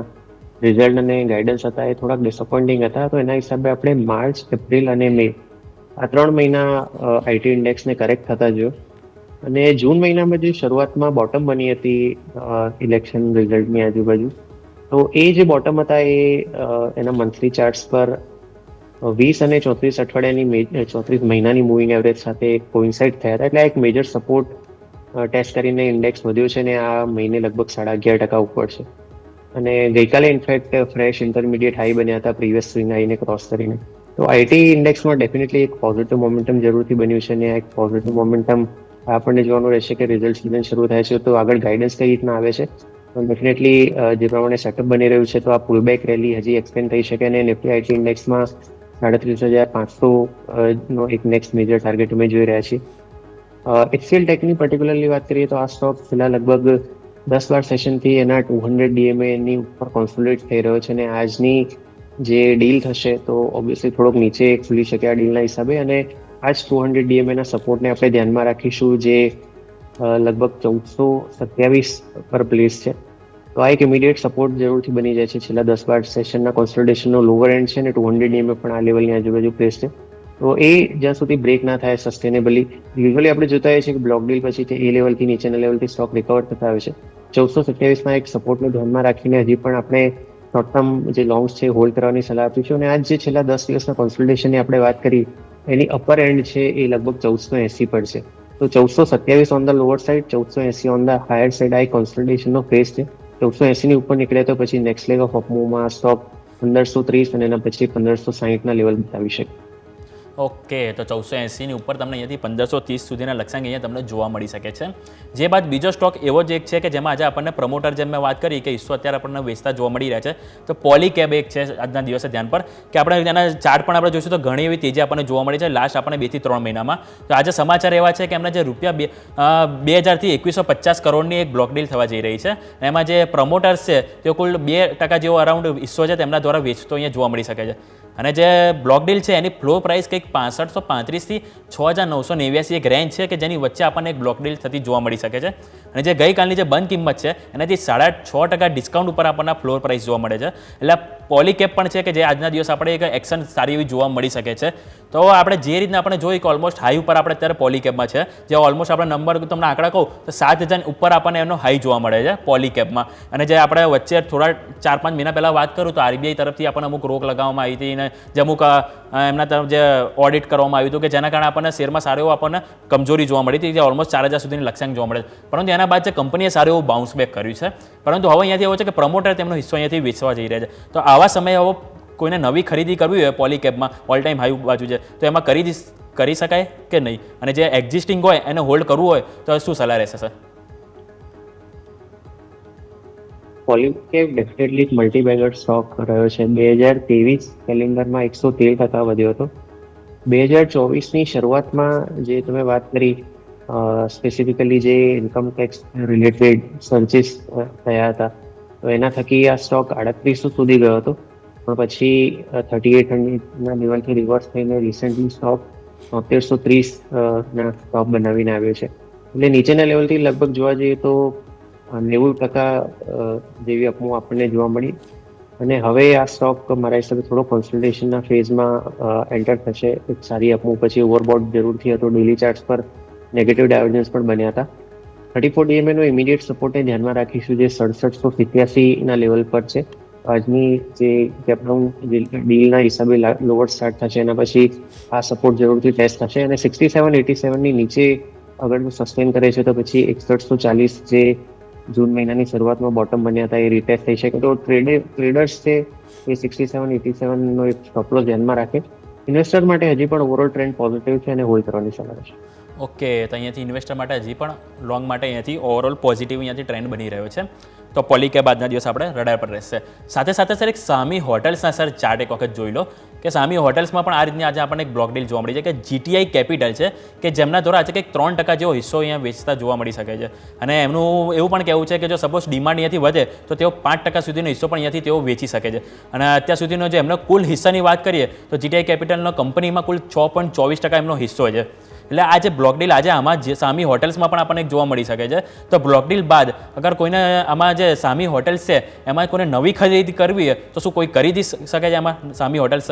રિઝલ્ટ અને ગાઈડન્સ હતા એ થોડાક ડિસઅપોઇન્ટિંગ હતા. તો એના હિસાબે આપણે માર્ચ, એપ્રિલ અને મે આ 3 મહિના આઈટી ઇન્ડેક્સને કરેક્ટ થતા જોયો. અને જૂન મહિનામાં જે શરૂઆતમાં બોટમ બની હતી ઇલેક્શન રિઝલ્ટની આજુબાજુ, તો એ જે બોટમ હતા એ એના મંથલી ચાર્ટ્સ પર 20 અને 34 અઠવાડિયાની 34 મહિનાની મૂવિંગ એવરેજ સાથે કોઇન્સાઇડ થયા હતા. એટલે એક મેજર સપોર્ટ ટેસ્ટ કરીને ઇન્ડેક્સ વધ્યો છે અને આ મહિને લગભગ 11.5% ઉપર છે. અને ગઈકાલે ઇનફેક્ટ ફ્રેશ ઇન્ટરમીડિયેટ હાઈ બન્યા હતા પ્રીવિયસ સ્વિંગ હાઈને ક્રોસ કરીને. તો આઈટી ઇન્ડેક્સમાં ડેફિનેટલી એક પોઝિટિવ મોમેન્ટમ જરૂરથી બન્યું છે અને આ એક પોઝિટિવ મોમેન્ટમ આપણને જોવાનું રહેશે કે રિઝલ્ટ સિઝન શરૂ થાય છે તો આગળ ગાઈડન્સ કઈ રીતના આવે છે. ડેફિનેટલી જે પ્રમાણે સેટઅપ બની રહ્યું છે તો આ પુલબેક રેલી હજી એક્સટેન્ડ થઈ શકે અને નિફ્ટી આઈટી ઇન્ડેક્સમાં 33,500 નો એક નેક્સ્ટ મેજર ટાર્ગેટ અમે જોઈ રહ્યા છીએ. એચસીએલ ટેકની પર્ટિક્યુલરલી વાત કરીએ તો આ સ્ટોક છેલ્લા લગભગ 10-12 સેશનથી એના 200 ડીએમએની ઉપર કોન્સોલિડેટ થઈ રહ્યો છે અને આજની જે ડીલ થશે તો ઓબ્વિયસલી થોડોક નીચે ખુલી શકે આ ડીલના હિસાબે. અને આ જ 200 ડીએમએના સપોર્ટને આપણે ધ્યાનમાં રાખીશું જે લગભગ 1427 પર પ્લેસ છે. તો આ એક ઇમિડિયેટ સપોર્ટ જરૂરથી બની જાય છે. છેલ્લા 10-12 સેશનના કોન્સોલિડેશનનો લોવર એન્ડ છે અને 200 ડીએમએ પણ આ લેવલની આજુબાજુ પ્લેસ છે. તો એ જ્યાં સુધી બ્રેક ના થાય સસ્ટેનેબલી, યુઝ્યુઅલી આપણે જોતા હોઈએ છીએ કે બ્લોક ડીલ પછી એ લેવલથી નીચેના લેવલથી સ્ટોક રિકવર થતા હોય છે. 1427માં એક સપોર્ટને ધ્યાનમાં રાખીને હજી પણ આપણે શોર્ટ ટર્મ જે લોંગ્સ છે હોલ્ડ કરવાની સલાહ આપીશું. અને આજ જે છેલ્લા 10 દિવસના કોન્સોલિડેશનની આપણે વાત કરી એની અપર એન્ડ છે એ લગભગ 1480 પર છે. તો 1427 on the lower side, 1480 on the higher side આ કોન્સોલિડેશનનો ફેઝ છે. 1480ની ઉપર નીકળે તો પછી નેક્સ્ટ લેગ ઓફ અપમૂવમાં સ્ટોક 1530 અને એના પછી 1560ના લેવલ બતાવી શકે. ઓકે, તો 1480ની ઉપર તમને અહીંયાથી 1530 સુધીના લક્ષ્યાંક અહીંયા તમને જોવા મળી શકે છે. જે બાદ બીજો સ્ટોક એવો જ એક છે કે જેમાં આજે આપણને પ્રમોટર જેમ મેં વાત કરી કે હિસ્સો અત્યારે આપણને વેચતા જોવા મળી રહ્યા છે, તો પોલીકેબ એક છે આજના દિવસે ધ્યાન પર કે આપણે તેના ચાર્ટ પણ આપણે જોઈશું તો ઘણી એવી તેજી આપણને જોવા મળી છે લાસ્ટ આપણને 2 થી 3 મહિનામાં. તો આજે સમાચાર એવા છે કે એમના જે રૂપિયા 2000થી 2150 કરોડની એક બ્લોક ડીલ થવા જઈ રહી છે. એમાં જે પ્રમોટર્સ છે તે કુલ 2% જેવો અરાઉન્ડ હિસ્સો છે તેમના દ્વારા વેચતો અહીંયા જોવા મળી શકે છે. અને જે બ્લોક ડીલ છે એની ફ્લોર પ્રાઇસ કંઈક 6535થી 6989 એક રેન્જ છે કે જેની વચ્ચે આપણને એક બ્લોક ડીલ થતી જોવા મળી શકે છે. અને જે ગઈકાલની જે બંધ કિંમત છે એનાથી 6.5% ડિસ્કાઉન્ટ ઉપર આપણને ફ્લોર પ્રાઇસ જોવા મળે છે. એટલે પોલીકેપ પણ છે કે જે આજના દિવસ આપણે એક એક્શન સારી એવી જોવા મળી શકે છે. તો આપણે જે રીતના આપણે જોઈએ કે ઓલમોસ્ટ હાઈ ઉપર આપણે અત્યારે પોલીકેપમાં છે, જે ઓલમોસ્ટ આપણે નંબર તમને આંકડા કહું તો 7000 ઉપર આપણને એનો હાઈ જોવા મળે છે પોલીકેપમાં. અને જે આપણે વચ્ચે થોડા 4-5 મહિના પહેલાં વાત કરું તો આરબીઆઈ તરફથી આપણને અમુક રોક લગાવવામાં આવી હતી અને જે અમુક એમના તરફ જે ઓડિટ કરવામાં આવ્યું હતું કે જેના કારણે આપણને શેરમાં સારો એવો આપણને કમજોરી જોવા મળી હતી, જે ઓલમોસ્ટ 4000 સુધીની લક્ષ્યાંક જોવા મળે છે. પરંતુ એના બાદ જે કંપનીએ સારું એવું બાઉન્સ બેક કર્યું છે. પરંતુ હવે અહીંયાથી એવો છે કે પ્રમોટર તેમનો હિસ્સો અહીંયાથી વેચવા જઈ રહ્યા છે. તો આવા સમયે હવે કોઈને નવી ખરીદી કરવી હોય પોલીકેપમાં ઓલ ટાઈમ હાઈ બાજુ છે તો એમાં કરી શકાય કે નહીં? અને જે એક્ઝિસ્ટિંગ હોય એને હોલ્ડ કરવું હોય તો શું સલાહ રહેશે સર? પોલીકેપ ડેફિનેટલી એક મલ્ટીબેગર સ્ટોક રહ્યો છે. 2023 કેલેન્ડરમાં 113% વધ્યો હતો. 2024ની શરૂઆતમાં જે તમે વાત કરી સ્પેસિફિકલી જે ઇન્કમ ટેક્સ રિલેટેડ સર્ચિસ થયા હતા તો એના થકી આ સ્ટોક 3800 સુધી ગયો હતો. પણ પછી 3800ના લેવલથી રિવર્સ થઈને રિસેન્ટલી સ્ટોક 7330 ના સ્ટોક બનાવીને આવ્યો છે. એટલે નીચેના લેવલથી લગભગ જોવા જઈએ તો 90% જેવી અપમૂવ આપણને જોવા મળી. અને હવે આ સ્ટોક મારા હિસાબે થોડો કોન્સોલિડેશનના ફેઝમાં એન્ટર થશે. એક સારી અપમૂવ પછી ઓવરબોટ જરૂરથી હતો. ડેલી ચાર્ટ્સ પર નેગેટિવ ડાયવર્જન્સ પણ બન્યા હતા. 34 DMA નો ઇમિડિયેટ સપોર્ટને ધ્યાનમાં રાખીશું, જે 6787 લેવલ પર છે. આજની જે કેપડાઉન ડીલના હિસાબે લોઅર સ્ટાર્ટ થશે, એના પછી આ સપોર્ટ જરૂરથી ટેસ્ટ થશે. અને 6787 નીચે અગર સસ્ટેન કરે છે તો પછી 6140 જે જૂન મહિનાની શરૂઆતમાં બોટમ બન્યા હતા એ રિટેસ્ટ થઈ શકે. તો ટ્રેડર્સ છે એ 6787 નો એક સ્ટોપ લોસ ધ્યાનમાં રાખે. ઇન્વેસ્ટર માટે હજી પણ ઓવરઓલ ટ્રેન્ડ પોઝિટિવ છે અને હોલ્ડ કરવાની સલાહ છે. ઓકે, તો અહીંયાથી ઇન્વેસ્ટર માટે હજી પણ લોંગ માટે અહીંયાથી ઓવરઓલ પોઝિટિવ અહીંયાથી ટ્રેન્ડ બની રહ્યો છે. તો પોલીકેબ આજના દિવસ આપણે રડાર પર રહેશે. સાથે સાથે સર એક સામી હોટેલ્સના સર ચાર્ટ એક વખત જોઈ લો કે સામી હોટેલ્સમાં પણ આ રીતની આજે આપણને એક બ્લોક ડીલ જોવા મળી છે કે GTI કેપિટલ છે કે જેમના દ્વારા આજે કંઈક 3% જેવો હિસ્સો અહીંયા વેચતા જોવા મળી શકે છે. અને એમનું એવું પણ કહેવું છે કે જો સપોઝ ડિમાન્ડ અહીંયાથી વધે તો તેઓ 5% સુધીનો હિસ્સો પણ અહીંયાથી તેઓ વેચી શકે છે. અને અત્યાર સુધીનો જે એમનો કુલ હિસ્સાની વાત કરીએ તો GTI કેપિટલનો કંપનીમાં કુલ 6.24% એમનો હિસ્સો છે. એટલે આ જે બ્લોક ડીલ આજે આમાં જે સામી હોટેલ્સમાં પણ આપણને જોવા મળી શકે છે. તો બ્લોક ડીલ બાદ અગર કોઈને આમાં જે સામી હોટેલ્સ છે એમાં કોઈને નવી ખરીદી કરવી હોય તો શું કોઈ ખરીદી શકે છે આમાં સામી હોટેલ્સ?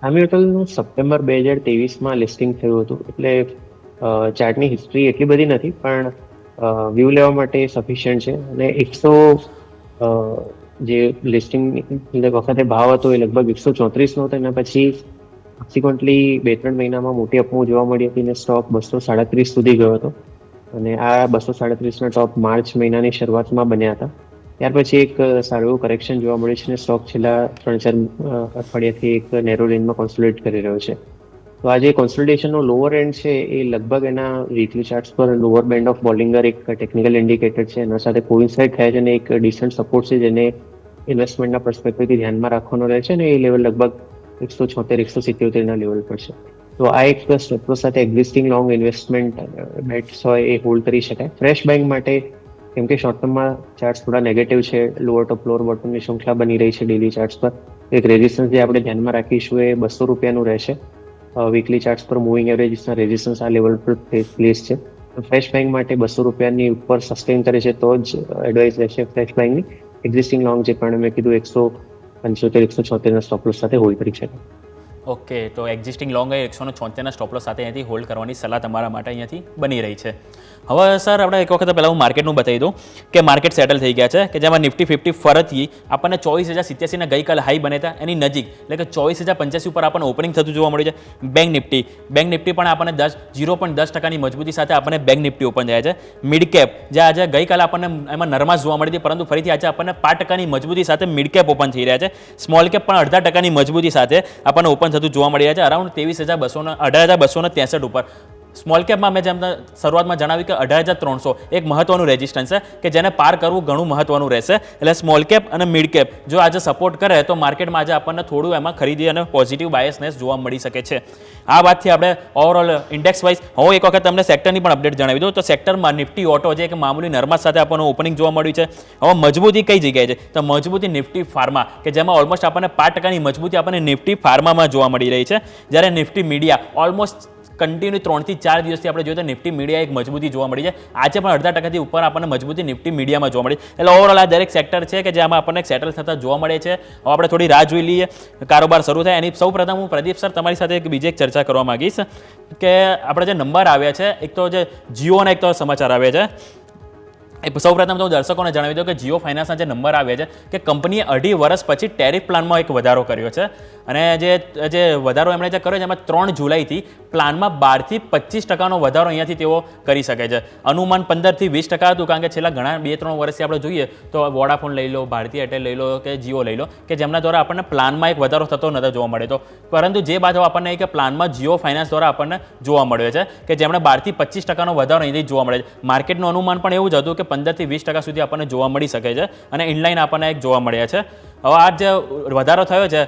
સામી હોટલનું સપ્ટેમ્બર 2023માં લિસ્ટિંગ થયું હતું, એટલે ચાર્ટની હિસ્ટ્રી એટલી બધી નથી, પણ વ્યૂ લેવા માટે સફિશિયન્ટ છે. અને 100 જે લિસ્ટિંગ વખતે ભાવ હતો એ લગભગ 134 નો હતો. એના પછી સબસિક્વન્ટલી 2-3 મહિનામાં મોટી અપમૂવ જોવા મળી હતી અને સ્ટોક 237 સુધી ગયો હતો. અને આ 237 ના ટોપ માર્ચ મહિનાની શરૂઆતમાં બન્યા હતા. ત્યાર પછી એક સારું એવું કરેક્શન જોવા મળ્યું છે અને સ્ટોક છેલ્લા 3-4 અઠવાડિયાથી એક નેરો રેન્જમાં કોન્સોલિડેટ કરી રહ્યો છે. તો આ જે કોન્સોલિડેશનનો લોઅર એન્ડ છે એ લગભગ એના વીકલી ચાર્ટ્સ પર લોઅર બેન્ડ ઓફ બોલિંગર એક ટેકનિકલ ઇન્ડિકેટર છે, એના સાથે કોઇન્સાઇડ થાય છે અને એક ડિસન્ટ સપોર્ટ છે જેને ઇન્વેસ્ટમેન્ટના પર્સપેક્ટિવથી ધ્યાનમાં રાખવાનો રહે છે. અને એ લેવલ લગભગ 176-177 ના લેવલ પર છે. તો આ એક સ્ટોપ લોસ સાથે એક્ઝિસ્ટિંગ લોંગ ઇન્વેસ્ટમેન્ટ બેટ્સ હોય એ હોલ્ડ કરી શકાય. ફ્રેશ બાઇંગ માટે કેમ કે શોર્ટ ટર્મમાં ચાર્ટ્સ થોડા નેગેટિવ છે, લોઅર ટોપ લોઅર બોટમની શૃંખલા બની રહી છે ડેલી ચાર્ટ્સ પર. એક રેઝિસ્ટન્સ જે આપણે ધ્યાનમાં રાખીશું એ 200 રૂપિયાનું રહેશે. વીકલી ચાર્ટ્સ પર મૂવિંગ એવરેજીસના રેઝિસ્ટન્સ આ લેવલ પર પ્લેસ છે. ફ્રેશ બાઇંગ માટે 200 રૂપિયાની ઉપર સસ્ટેન કરે છે તો જ એડવાઇસ રહેશે ફ્રેશ બાઇંગની. એક્ઝિસ્ટિંગ લોંગ જે પણ મેં કીધું 175-176 ના સ્ટોપ લોસ સાથે હોલ્ડ કરી શકાય. ઓકે, તો એક્ઝિસ્ટિંગ લોંગ 176 ના સ્ટોપ લોસ સાથે અહીંયાથી હોલ્ડ કરવાની સલાહ તમારા માટે અહીંયાથી બની રહી છે. હવે સર આપણે એક વખત પહેલાં હું માર્કેટનું બતાવી દઉં કે માર્કેટ સેટલ થઈ ગયા છે કે જેમાં નિફ્ટી 50 ફરતી આપણને 24,087ના ગઈકાલે હાઈ બન્યા હતા એની નજીક, એટલે કે 24,085 ઉપર આપણને ઓપનિંગ થતું જોવા મળ્યું છે. બેંક નિફ્ટી પણ આપણને 0.10%ની મજબૂતી સાથે આપણને બેંક નિફ્ટી ઓપન થયા છે. મિડ કેપ જે આજે ગઈકાલે આપણને એમાં નરમાશ જોવા મળી હતી, પરંતુ ફરીથી આજે આપણને 5%ની મજબૂતી સાથે મિડ કેપ ઓપન થઈ રહ્યા છે. સ્મોલ કેપ પણ 0.5%ની મજબૂતી સાથે આપણને ઓપન થતું જોવા મળી રહ્યા છે અરાઉન્ડ 18,263 ઉપર. સ્મોલ કેપમાં મેં જેમ શરૂઆતમાં જણાવ્યું કે 18,300 એક મહત્વનું રેઝિસ્ટન્સ છે કે જેને પાર કરવું ઘણું મહત્વનું રહેશે. એટલે સ્મોલ કેપ અને મિડ કેપ જો આજે સપોર્ટ કરે તો માર્કેટમાં આજે આપણને થોડું એમાં ખરીદી અને પોઝિટિવ બાયસનેસ જોવા મળી શકે છે. આ વાતથી આપણે ઓવરઓલ ઇન્ડેક્સ વાઇઝ હું એક વખત તમને સેક્ટરની પણ અપડેટ જણાવી દઉં તો સેક્ટરમાં નિફ્ટી ઓટો જે એક મામૂલી નરમાશ સાથે આપણને ઓપનિંગ જોવા મળ્યું છે. હવે મજબૂતી કઈ જગ્યાએ છે તો મજબૂતી નિફ્ટી ફાર્મા કે જેમાં ઓલમોસ્ટ આપણને 5%ની મજબૂતી આપણને નિફ્ટી ફાર્મામાં જોવા મળી રહી છે. જ્યારે નિફ્ટી મીડિયા ઓલમોસ્ટ કન્ટિન્યુ 3 થી 4 દિવસથી આપણે જોઈએ તો નિફ્ટી મીડિયા એક મજબૂતી જોવા મળી છે. આજે પણ 0.5%થી ઉપર આપણને મજબૂતી નિફ્ટી મીડિયામાં જોવા મળી. એટલે ઓવરઓલ આ દરેક સેક્ટર છે કે જેમાં આપણને સેટલ થતા જોવા મળે છે. હવે આપણે થોડી રાહ જોઈ લઈએ કારોબાર શરૂ થાય એની. સૌ પ્રથમ હું પ્રદીપ સર તમારી સાથે બીજી એક ચર્ચા કરવા માંગીશ કે આપણે જે નંબર આવ્યા છે, એક તો જે જીઓના એક તો સમાચાર આવ્યા છે. સૌ પ્રથમ તો હું દર્શકોને જણાવી દઉં કે જીઓ ફાઇનાન્સના જે નંબર આવ્યા છે કે કંપનીએ 2.5 વર્ષ પછી ટેરિફ પ્લાનમાં એક વધારો કર્યો છે. અને જે વધારો એમણે જે કર્યો છે એમાં 3 જુલાઈથી પ્લાનમાં 12-25%નો વધારો અહીંયાથી તેઓ કરી શકે છે. અનુમાન 15-20% હતું, કારણ કે છેલ્લા ઘણા 2-3 વર્ષથી આપણે જોઈએ તો વોડાફોન લઈ લો, ભારતી એરટેલ લઈ લો કે જીઓ લઈ લો કે જેમના દ્વારા આપણને પ્લાનમાં એક વધારો થતો નતો જોવા મળ્યો. પરંતુ જે બાદ આપણને કે પ્લાનમાં જીઓ ફાઇનાન્સ દ્વારા આપણને જોવા મળ્યો છે કે જેમણે 12-25%નો વધારો અહીંથી જોવા મળે છે. માર્કેટનું અનુમાન પણ એવું જ હતું કે 15-20% સુધી આપણને જોવા મળી શકે છે અને ઇનલાઇન આપણને એક જોવા મળ્યા છે. હવે આ જે વધારો થયો છે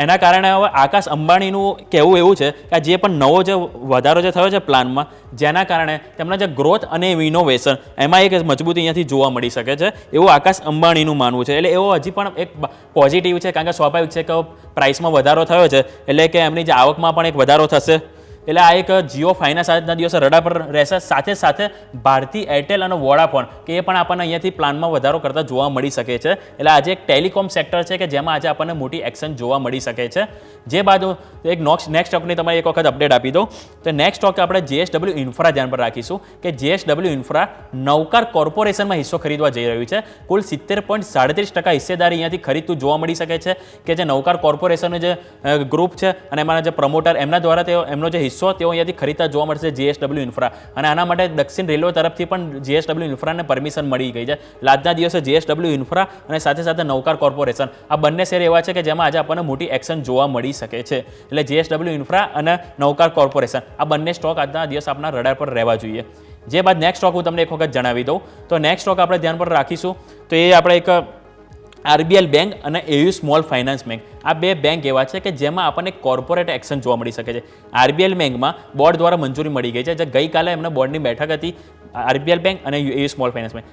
એના કારણે હવે આકાશ અંબાણીનું કહેવું એવું છે કે જે પણ નવો જે વધારો જે થયો છે પ્લાનમાં, જેના કારણે તેમના જે ગ્રોથ અને ઇનોવેશન એમાં એક મજબૂતી અહીંયાથી જોવા મળી શકે છે એવું આકાશ અંબાણીનું માનવું છે. એટલે એવો હજી પણ એક પોઝિટિવ છે, કારણ કે સ્વાભાવિક છે કે પ્રાઇસમાં વધારો થયો છે એટલે કે એમની જે આવકમાં પણ એક વધારો થશે. એટલે આ એક જીઓ ફાઇનાન્સ આજના દિવસે રડા પર રહેશે. સાથે સાથે ભારતી એરટેલ અને વોડાફોન કે એ પણ આપણને અહીંયાથી પ્લાનમાં વધારો કરતા જોવા મળી શકે છે. એટલે આજે એક ટેલિકોમ સેક્ટર છે કે જેમાં આજે આપણને મોટી એક્શન જોવા મળી શકે છે. જે બાદ એક નેક્સ્ટ સ્ટોકની તમારે એક વખત અપડેટ આપી દઉં તો નેક્સ્ટ સ્ટોક આપણે JSW ઇન્ફ્રા ધ્યાન પર રાખીશું કે JSW ઇન્ફ્રા નવકાર કોર્પોરેશનમાં હિસ્સો ખરીદવા જઈ રહ્યું છે. કુલ 70.37% હિસ્સેદારી અહીંયાથી ખરીદતું જોવા મળી શકે છે કે જે નવકાર કોર્પોરેશનનું જે ગ્રુપ છે અને એમાંના જે પ્રમોટર એમના દ્વારા એમનો જે હિસ્સો તેઓ અહીંયાથી ખરીદતા જોવા મળશે JSW ઇન્ફ્રા. અને આના માટે દક્ષિણ રેલવે તરફથી પણ JSW ઇન્ફ્રાને પરમિશન મળી ગઈ છે. આજના દિવસે JSW ઇન્ફ્રા અને સાથે સાથે નવકાર કોર્પોરેશન આ બંને શેર એવા છે કે જેમાં આજે આપણને મોટી એક્શન જોવા મળી શકે છે. એટલે JSW ઇન્ફ્રા અને નવકાર કોર્પોરેશન આ બંને સ્ટોક આજના દિવસ આપણા રડાર પર રહેવા જોઈએ. જે બાદ નેક્સ્ટ સ્ટોક હું તમને એક વખત જણાવી દઉં તો નેક્સ્ટ સ્ટોક આપણે ધ્યાન પર રાખીશું તો એ આપણે એક RBL બેંક અને AU સ્મોલ ફાઇનાન્સ બેંક આ બે બેંક એવા છે કે જેમાં આપણને કોર્પોરેટ એક્શન જોવા મળી શકે છે. RBL બેંકમાં બોર્ડ દ્વારા મંજૂરી મળી ગઈ છે. જે ગઈકાલે એમને બોર્ડની બેઠક હતી RBL બેંક અને AU small finance bank.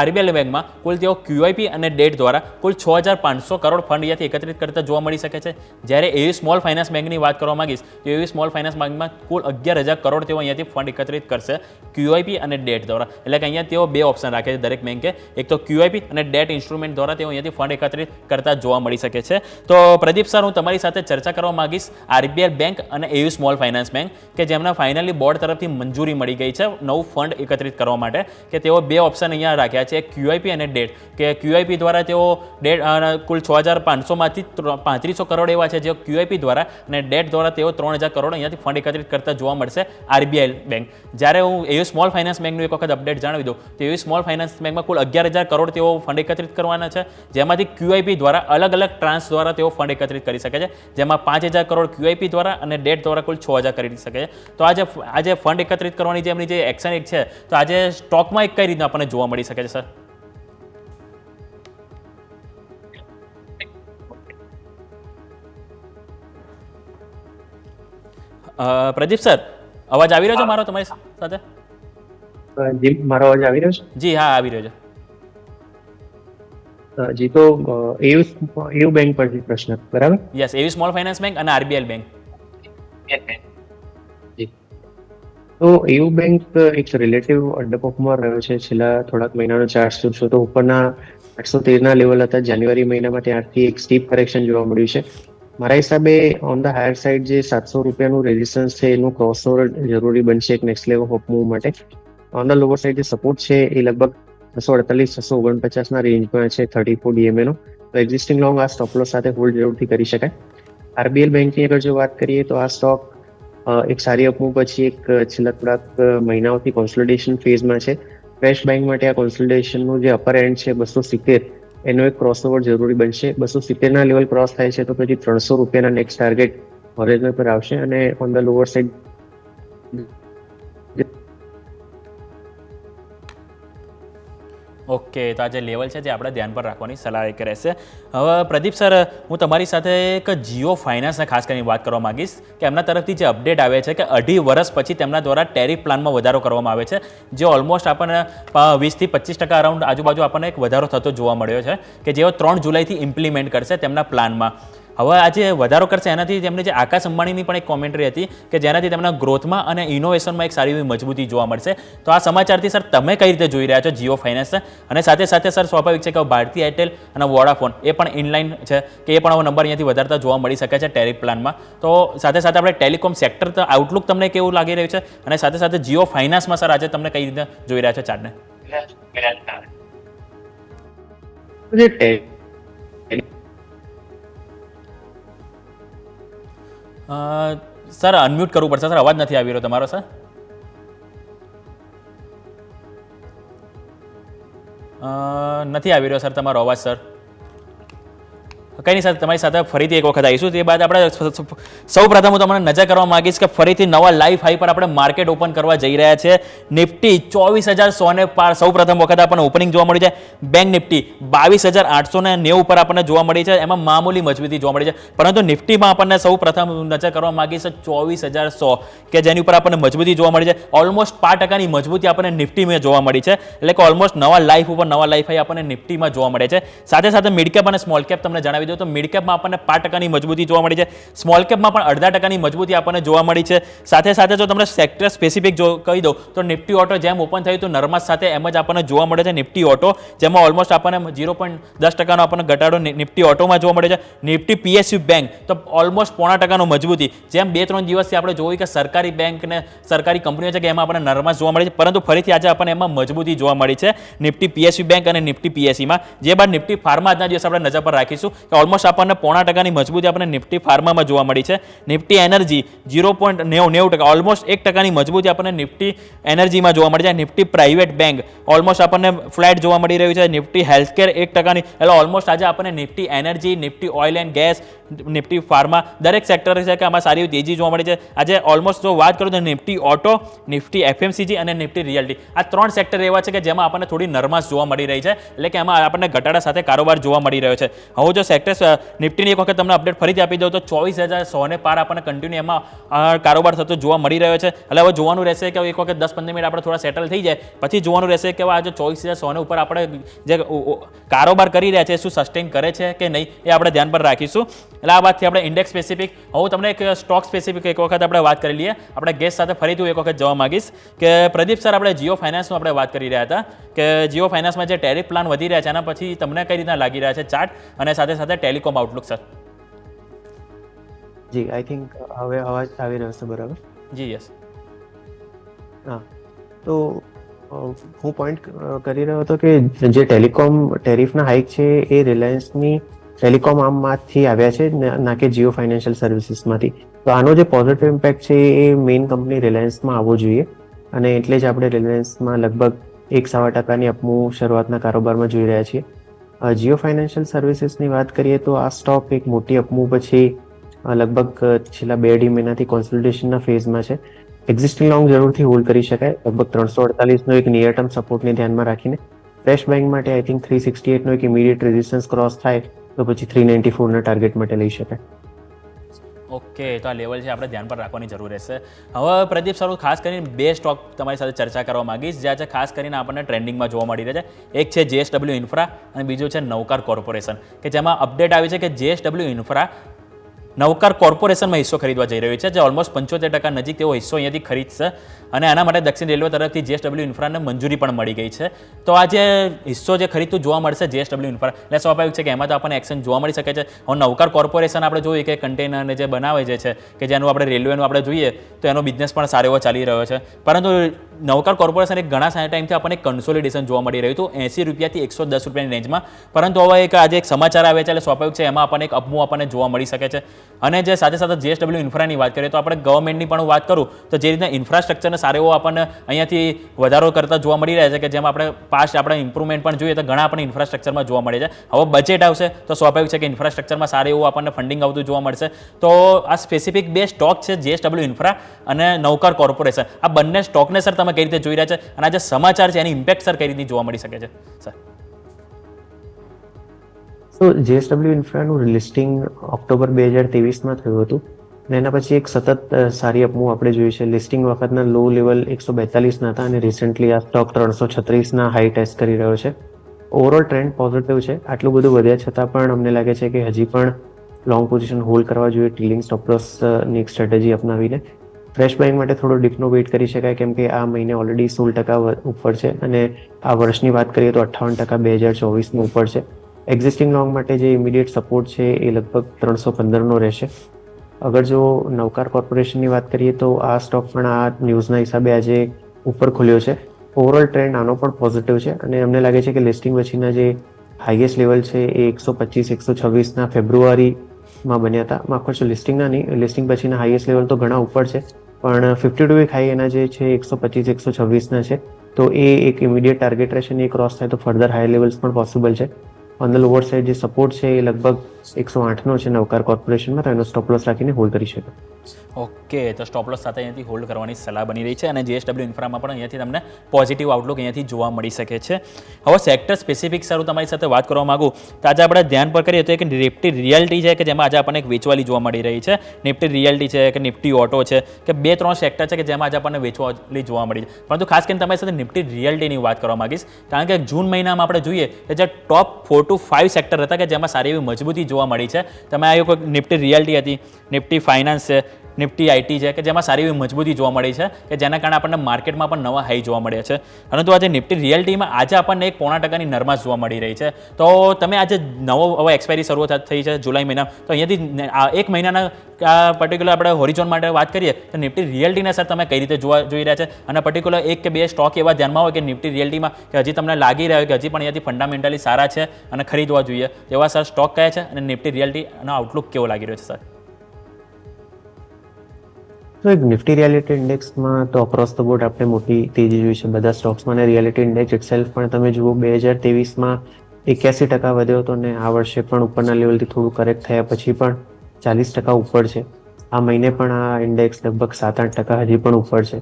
RBL બેંકમાં કુલ તેઓ QIP અને ડેટ દ્વારા કુલ 6,500 કરોડ ફંડ અહીંયાથી એકત્રિત કરતા જોવા મળી શકે છે. જ્યારે AU સ્મોલ ફાઇનાન્સ બેંકની વાત કરવા માંગીશ તો AU સ્મોલ ફાઇનાન્સ બેંકમાં કુલ 11,000 કરોડ તેઓ અહીંયાથી ફંડ એકત્રિત કરશે QIP અને ડેટ દ્વારા. એટલે કે અહીંયા તેઓ બે ઓપ્શન રાખે છે દરેક બેંકે, એક તો QIP અને ડેટ ઇન્સ્ટ્રુમેન્ટ દ્વારા તેઓ અહીંયાથી ફંડ એકત્રિત કરતા જોવા મળી શકે છે. તો પ્રદીપ સર, હું તમારી સાથે ચર્ચા કરવા માંગીશ RBL બેંક અને AU સ્મોલ ફાઇનાન્સ બેંક કે જેમના ફાઇનલી બોર્ડ તરફથી મંજૂરી મળી ગઈ છે નવું ફંડ એકત્રિત કરવા માટે કે તેઓ બે ઓપ્શન અહીંયા રાખ્યા છે, QIP અને ડેટ. કે QIP દ્વારા તેઓ ડેટ કુલ 6,500માંથી 3500 કરોડ એવા છે જે QIP દ્વારા અને ડેટ દ્વારા તેઓ 3,000 કરોડ અહીંયાથી ફંડ એકત્રિત કરતા જોવા મળશે RBL બેંક. જ્યારે હું AU સ્મોલ ફાઇનાન્સ બેંકનું એક વખત અપડેટ જણાવી દઉં તો AU સ્મોલ ફાઇનાન્સ બેંકમાં કુલ 11,000 કરોડ તેઓ ફંડ એકત્રિત કરવાના છે, જેમાંથી QIP દ્વારા અલગ અલગ ટ્રાન્સ દ્વારા તેઓ ફંડ એકત્રિત કરી શકે છે, જેમાં 5,000 કરોડ QIP દ્વારા અને ડેટ દ્વારા કુલ 6,000 કરી શકે છે. તો આજે ફંડ એકત્રિત કરવાની જે એમની જે એક્શન એક છે તો આજે સ્ટોકમાં એક કઈ રીતના આપણને જોવા મળી શકે છે સર? પ્રદીપ સર, અવાજ આવી રહ્યો છે મારો તમારી સાથે? જી, મારો અવાજ આવી રહ્યો છે? જી હા, આવી રહ્યો છે. જી, તો AU બેંક પરથી પ્રશ્ન, બરાબર? Yes, AU small finance bank અને RBL બેંક. તો AU બેંક એક રિલેટિવ અંડરપર્ફોર્મર રહ્યો છે છેલ્લા થોડાક મહિનાનો ચાર્ટ જોશો તો ઉપરના 813ના લેવલ હતા જાન્યુઆરી મહિનામાં, ત્યારથી એક સ્ટીપ કરેક્શન જોવા મળ્યું છે. મારા હિસાબે ઓન ધ હાયર સાઇડ જે 700 રૂપિયાનું રેઝિસ્ટન્સ છે એનું ક્રોસઓવર જરૂરી બનશે એક નેક્સ્ટ લેવલ હોપ મૂવ માટે. ઓન ધ લોવર સાઇડ જે સપોર્ટ છે એ લગભગ 648-649ના રેન્જમાં છે 34 DMA નો. તો એક્ઝિસ્ટિંગ લોંગ આ સ્ટોપ લોસ સાથે હોલ્ડ જરૂરથી કરી શકાય. RBL બેંકની અગર જો વાત કરીએ તો આ સ્ટોક એક સારી અપમૂવ પછી એક છેલ્લા થોડાક મહિનાઓથી કોન્સોલિડેશન ફેઝમાં છે. ફ્રેશ બેંક માટે આ કોન્સોલિડેશનનું જે અપર એન્ડ છે 270 એનો એક ક્રોસઓવર જરૂરી બનશે. 270ના લેવલ ક્રોસ થાય છે તો પછી 300 રૂપિયાના નેક્સ્ટ ટાર્ગેટ હોરિઝોન પર આવશે અને on the lower side okay, તો આ જે લેવલ છે તે આપણે ધ્યાન પર રાખવાની સલાહ એક રહેશે. હવે પ્રદીપ સર, હું તમારી સાથે એક જીઓ ફાઇનાન્સને ખાસ કરીને વાત કરવા માંગીશ કે એમના તરફથી જે અપડેટ આવે છે કે 2.5 વર્ષ પછી તેમના દ્વારા ટેરિફ પ્લાનમાં વધારો કરવામાં આવે છે, જે ઓલમોસ્ટ આપણને 20-25% અરાઉન્ડ આજુબાજુ આપણને એક વધારો થતો જોવા મળ્યો છે કે જેઓ 3 જુલાઈથી ઇમ્પ્લિમેન્ટ કરશે તેમના પ્લાનમાં. હવે આ જે વધારો કરશે એનાથી તેમની જે આકાશ અંબાણીની પણ એક કોમેન્ટરી હતી કે જેનાથી તેમના ગ્રોથમાં અને ઇનોવેશનમાં એક સારી એવી મજબૂતી જોવા મળશે. તો આ સમાચારથી સર તમે કઈ રીતે જોઈ રહ્યા છો જીઓ ફાઇનાન્સ? અને સાથે સાથે સર સ્વાભાવિક છે કે ભારતી એરટેલ અને વોડાફોન એ પણ ઇનલાઇન છે કે એ પણ હવે નંબર અહીંયાથી વધારતા જોવા મળી શકે છે ટેરિફ પ્લાનમાં. તો સાથે સાથે આપણે ટેલિકોમ સેક્ટર આઉટલુક તમને કેવું લાગી રહ્યું છે અને સાથે સાથે જીઓ ફાઇનાન્સમાં સર આજે તમને કઈ રીતે જોઈ રહ્યા છો ચાર્ટને? સર અનમ્યુટ કરવું પડશે સર, અવાજ નથી આવી રહ્યો તમારો સર. નથી આવી રહ્યો સર તમારો અવાજ સર. કંઈ નહીં સર, તમારી સાથે ફરીથી એક વખત આવીશું. તે બાદ આપણે સૌ પ્રથમ હું તમને નજર કરવા માંગીશ કે ફરીથી નવા લાઈવ હાઈ પર આપણે માર્કેટ ઓપન કરવા જઈ રહ્યા છે. નિફ્ટી 24,100 પાર સૌ પ્રથમ વખત આપણને ઓપનિંગ જોવા મળી છે. બેંક નિફ્ટી 22,890 પર આપણને જોવા મળી છે, એમાં મામૂલી મજબૂતી જોવા મળી છે. પરંતુ નિફ્ટીમાં આપણને સૌ પ્રથમ નજર કરવા માંગીશ 24,100 કે જેની ઉપર આપણને મજબૂતી જોવા મળી છે. ઓલમોસ્ટ 5%ની મજબૂતી આપણને નિફ્ટીમાં જોવા મળી છે. એટલે કે ઓલમોસ્ટ નવા લાઈફ ઉપર નવા લાઈફ હાઈ આપણને નિફ્ટીમાં જોવા મળે છે. સાથે સાથે મિડ કેપ અને સ્મોલ કેપ તમને જણાવી દઉં દઈએ તો મિડ કેપમાં આપણને 5% મજબૂતી જોવા મળી છે, સ્મોલ કેપમાં પણ 0.5% મજબૂતી આપણને જોવા મળી છે. સાથે સાથે જો તમને સેક્ટર સ્પેસિફિક જો કહી દઉં તો નિફ્ટી ઓટો જેમ ઓપન થયું તો નરમાશ સાથે એમ જ આપણને જોવા મળે છે નિફ્ટી ઓટો, જેમાં ઓલમોસ્ટ આપણને 0.10% આપણને ઘટાડો નિફ્ટી ઓટોમાં જોવા મળે છે. નિફ્ટી પીએસયુ બેંક તો ઓલમોસ્ટ 0.5% મજબૂતી, જેમ 2-3 દિવસથી આપણે જોયું કે સરકારી બેંક ને સરકારી કંપનીઓ છે કે એમાં આપણને નરમાશ જોવા મળે છે, પરંતુ ફરીથી આજે આપણને એમાં મજબૂતી જોવા મળી છે નિફ્ટી પીએસયુ બેંક અને નિફ્ટી પીએસસીમાં. જે બાદ નિફ્ટી ફાર્મા આજના દિવસ આપણે નજર પર રાખીશું કે ઓલમોસ્ટ આપણને 0.5% મજબૂતી આપણને નિફ્ટી ફાર્મામાં જોવા મળી છે. નિફ્ટી એનર્જી 0.90%, ઓલમોસ્ટ 1% મજબૂતી આપણને નિફ્ટી એનર્જીમાં જોવા મળી છે. નિફ્ટી પ્રાઇવેટ બેંક ઓલમોસ્ટ આપણને ફ્લેટ જોવા મળી રહ્યું છે. નિફ્ટી હેલ્થકેર 1%, એટલે ઓલમોસ્ટ આજે આપણને Nifty energy, Nifty oil and gas, Nifty pharma દરેક સેક્ટર છે કે આમાં સારી એવી તેજી જોવા મળી છે. આજે ઓલમોસ્ટ જો વાત કરું તો નિફ્ટી ઓટો, નિફ્ટી એફએમસીજી અને નિફ્ટી રિયલ્ટી આ 3 સેક્ટર એવા છે કે જેમાં આપણને થોડી નરમાશ જોવા મળી રહી છે, એટલે કે એમાં આપણને ઘટાડા સાથે કારોબાર જોવા મળી રહ્યો છે. હવે જો સેક્ટર નિફ્ટીની એક વખત તમને અપડેટ ફરીથી આપી દઉં તો 24,100 ને પાર આપણને કન્ટિન્યુ એમાં કારોબાર થતો જોવા મળી રહ્યો છે. એટલે હવે જોવાનું રહેશે કે એક વખત 10-15 મિનિટ આપણે થોડા સેટલ થઈ જાય પછી જોવાનું રહેશે કે આજે 24,100 ને ઉપર આપણે જે કારોબાર કરી રહ્યા છે શું સસ્ટેન કરે છે કે નહીં એ આપણે ધ્યાન પર રાખીશું. એટલે આ વાતથી આપણે ઇન્ડેક્સ સ્પેસિફિક, હું તમને એક સ્ટોક સ્પેસિફિક એક વખત આપણે વાત કરી લઈએ. આપણે ગેસ્ટ સાથે ફરીથી હું એક વખત જવા માંગીશ કે પ્રદીપ સર, આપણે જીઓ ફાઇનાન્સનું આપણે વાત કરી રહ્યા હતા કે જીઓ ફાઇનાન્સમાં જે ટેરિફ પ્લાન વધી રહ્યા છે એના પછી તમને કઈ રીતના લાગી રહ્યા છે ચાર્ટ અને સાથે સાથે ટેલિકોમ આઉટલુક સર? જી, આઈ થિંક હવે અવાજ આવી રહ્યો છે બરાબર? જી યસ. હા, તો હું પોઈન્ટ કરી રહ્યો હતો કે જે ટેલિકોમ ટેરિફના હાઇક છે એ રિલાયન્સની ટેલિકોમ આર્મમાંથી આવ્યા છે, ના કે જીઓ ફાઇનાન્શિયલ સર્વિસીસમાંથી. તો આનો જે પોઝિટિવ ઇમ્પેક્ટ છે એ મેઇન કંપની રિલાયન્સમાં આવવો જોઈએ, અને એટલે જ આપણે રિલાયન્સમાં લગભગ 1.25% અપમૂવ શરૂઆતના કારોબારમાં જોઈ રહ્યા છીએ. જીઓ ફાઇનાન્શિયલ સર્વિસીસની વાત કરીએ તો આ સ્ટોક એક મોટી અપમૂવ પછી લગભગ છેલ્લા 2-2.5 મહિનાથી કોન્સોલિડેશનના ફેઝમાં છે. એક્ઝિસ્ટિંગ લોંગ જરૂરથી હોલ્ડ કરી શકાય, લગભગ 348નો એક નિયર ટર્મ સપોર્ટને ધ્યાનમાં રાખીને. ફ્રેશ બાઇંગ માટે આઈ થિંક 368નો એક ઇમિડિયેટ રેઝિસ્ટન્સ ક્રોસ થાય તો પછી 394ના ટાર્ગેટ માટે લઈ શકાય. ઓકે, તો આ લેવલ છે આપણે ધ્યાન પર રાખવાની જરૂર રહેશે. હવે પ્રદીપ સર, ખાસ કરીને 2 સ્ટોક તમારી સાથે ચર્ચા કરવા માંગીશ જ્યાં છે ખાસ કરીને આપણને ટ્રેન્ડિંગમાં જોવા મળી રહ્યા છે. એક છે JSW ઇન્ફ્રા અને બીજું છે નવકાર કોર્પોરેશન, કે જેમાં અપડેટ આવી છે કે JSW ઇન્ફ્રા નવકાર કોર્પોરેશનમાં હિસ્સો ખરીદવા જઈ રહ્યું છે, જે ઓલમોસ્ટ 75% નજીક તેઓ હિસ્સો અહીંયાથી ખરીદશે અને આના માટે દક્ષિણ રેલવે તરફથી JSW ઇન્ફ્રાને મંજૂરી પણ મળી ગઈ છે. તો આ જે હિસ્સો જે ખરીદતું જોવા મળશે JSW ઇન્ફ્રા, એટલે સ્વાભાવિક છે કે એમાં તો આપણને એક્શન જોવા મળી શકે છે. હવે નવકાર કોર્પોરેશન આપણે જોઈએ કે કન્ટેનરને જે બનાવે છે કે જેનું આપણે રેલવેનું આપણે જોઈએ તો એનો બિઝનેસ પણ સારો એવો ચાલી રહ્યો છે, પરંતુ નવકાર કોર્પોરેશન એક ઘણા સારા ટાઈમથી આપણને કન્સોલિડેશન જોવા મળી રહ્યું હતું 80 રૂપિયાથી 110 રૂપિયાની રેન્જમાં, પરંતુ હવે એક આજે એક સમાચાર આવે છે એટલે સ્વાભાવિક છે એમાં આપણને એક અપમૂવ આપણને જોવા મળી શકે છે. અને જે સાથે સાથે JSW ઇન્ફ્રાની વાત કરીએ તો આપણે ગવર્મેન્ટની પણ વાત કરું તો જે રીતના ઇન્ફ્રાસ્ટ્રક્ચરને સારો એવો આપણને અહીંયાથી વધારો કરતા જોવા મળી રહ્યા છે કે જેમાં આપણે પાસ્ટ આપણે ઇમ્પ્રુવમેન્ટ પણ જોઈએ તો ઘણા આપણને ઇન્ફ્રાસ્ટ્રક્ચરમાં જોવા મળે છે. હવે બજેટ આવશે તો સ્વાભાવિક છે કે ઇન્ફ્રાસ્ટ્રક્ચરમાં સારું એવું આપણને ફંડિંગ આવતું જોવા મળશે. તો આ સ્પેસિફિક 2 સ્ટોક છે JSW ઇન્ફ્રા અને નવકાર કોર્પોરેશન, આ બંને સ્ટોકને સર તમે કઈ રીતે જોઈ રહ્યા છે અને આ જે સમાચાર છે એની ઇમ્પેક્ટ સર કઈ રીતની જોવા મળી શકે છે સર? તો JSW ઇન્ફ્રાનું લિસ્ટિંગ ઓક્ટોબર 2023માં થયું હતું અને એના પછી એક સતત સારી અપમૂવ આપણે જોઈ છે. લિસ્ટિંગ વખતના લો લેવલ 142ના હતા અને રિસન્ટલી આ સ્ટોક 336ના હાઈ ટેસ્ટ કરી રહ્યો છે. ઓવરઓલ ટ્રેન્ડ પોઝિટિવ છે. આટલું બધું વધ્યા છતાં પણ અમને લાગે છે કે હજી પણ લોંગ પોઝિશન હોલ્ડ કરવા જોઈએ ટ્રેલિંગ સ્ટોપ લોસની એક સ્ટ્રેટેજી અપનાવીને. ફ્રેશ બાઇંગ માટે થોડો ડીપનો વેઇટ કરી શકાય, કેમ કે આ મહિને ઓલરેડી 16% ઉપર છે અને આ વર્ષની વાત કરીએ તો 58% 2024માં ઉપર છે. એક્ઝિસ્ટિંગ લોંગ માટે જે ઇમિડિયેટ સપોર્ટ છે એ લગભગ 315નો રહેશે. અગર જો નવકાર કોર્પોરેશનની વાત કરીએ તો આ સ્ટોક પણ આ ન્યૂઝના હિસાબે આજે ઉપર ખુલ્યો છે. ઓવરઓલ ટ્રેન્ડ આનો પણ પોઝિટિવ છે અને અમને લાગે છે કે લિસ્ટિંગ પછીના જે હાઈએસ્ટ લેવલ છે એ 125-126ના ફેબ્રુઆરીમાં બન્યા હતા. માફ કરશો, લિસ્ટિંગના નહીં, લિસ્ટિંગ પછીના હાઈએસ્ટ લેવલ તો ઘણા ઉપર છે, પણ 52 વીક હાઈ એના જે છે 125-126ના છે. તો એ એક ઇમિડિયેટ ટાર્ગેટ રહેશે અને એ ક્રોસ થાય તો ફર્ધર હાઈ લેવલ્સ પણ પોસિબલ છે. ઓન ધ લોઅર સાઇડ જે સપોર્ટ છે એ લગભગ 108નો છે નવકાર કોર્પોરેશનમાં, તો એનો સ્ટોપ લોસ રાખીને હોલ્ડ કરી શકે. ઓકે, તો સ્ટોપ લોસ સાથે અહીંયાથી હોલ્ડ કરવાની સલાહ બની રહી છે અને JSW ઇન્ફ્રામાં પણ અહીંયાથી તમને પોઝિટિવ આઉટલુક અહીંયાથી જોવા મળી શકે છે. હવે સેક્ટર સ્પેસિફિક સર હું તમારી સાથે વાત કરવા માંગુ તો આજે આપણે ધ્યાન પર કરીએ તો એક નિફ્ટી રિયલ્ટી છે કે જેમાં આજે આપણને એક વેચવાલી જોવા મળી રહી છે. નિફ્ટી રિયલ્ટી છે કે નિફ્ટી ઓટો છે કે 2-3 સેક્ટર છે કે જેમાં આજે આપણને વેચવાલી જોવા મળી છે, પરંતુ ખાસ કરીને તમારી સાથે નિફ્ટી રિયલ્ટીની વાત કરવા માંગીશ કારણ કે જૂન મહિનામાં આપણે જોઈએ કે જે ટોપ ટુ 5 સેક્ટર હતા કે જેમાં સારી એવી મજબૂતી જોવા મળી છે. તમે આવ્યું કોઈ નિફ્ટી રિયલ્ટી હતી, નિફ્ટી ફાઇનાન્સ છે, નિફ્ટી આઈટી છે કે જેમાં સારી એવી મજબૂતી જોવા મળી છે કે જેના કારણે આપણને માર્કેટમાં પણ નવા હાઈ જોવા મળ્યા છે. પરંતુ આજે નિફ્ટી રિયલ્ટીમાં આજે આપણને 0.5% નરમાશ જોવા મળી રહી છે. તો તમે આજે નવો હવે એક્સપાયરી શરૂઆત થઈ છે જુલાઈ મહિના, તો અહીંયાથી એક મહિનાના પર્ટિક્યુલર આપણે હોરિઝોન માટે વાત કરીએ તો નિફ્ટી રિયલ્ટીને સર તમે કઈ રીતે જોઈ રહ્યા છે, અને પર્ટિક્યુલર 1 કે 2 સ્ટોક એવા ધ્યાનમાં હોય કે નિફ્ટી રિયલ્ટીમાં કે હજી તમને લાગી રહ્યો કે હજી પણ અહીંયાથી ફંડામેન્ટલી સારા છે અને ખરીદવા જોઈએ એવા સર સ્ટોક કયા છે, અને નિફ્ટી રિયલ્ટીનો આઉટલુક કેવો લાગી રહ્યો છે સર? તો એક નિફ્ટી રિયાલિટી ઇન્ડેક્સમાં તો અક્રોસ ધ બોર્ડ આપણે મોટી તેજી જોઈ છે બધા સ્ટોક્સમાં, અને રિયાલિટી ઇન્ડેક્સ ઇટસેલ્ફ પણ તમે જુઓ 2023માં 81% વધ્યો હતો, અને આ વર્ષે પણ ઉપરના લેવલથી થોડું કરેક્ટ થયા પછી પણ 40% ઉપર છે. આ મહિને પણ આ ઇન્ડેક્સ લગભગ 7-8% હજી પણ ઉપર છે.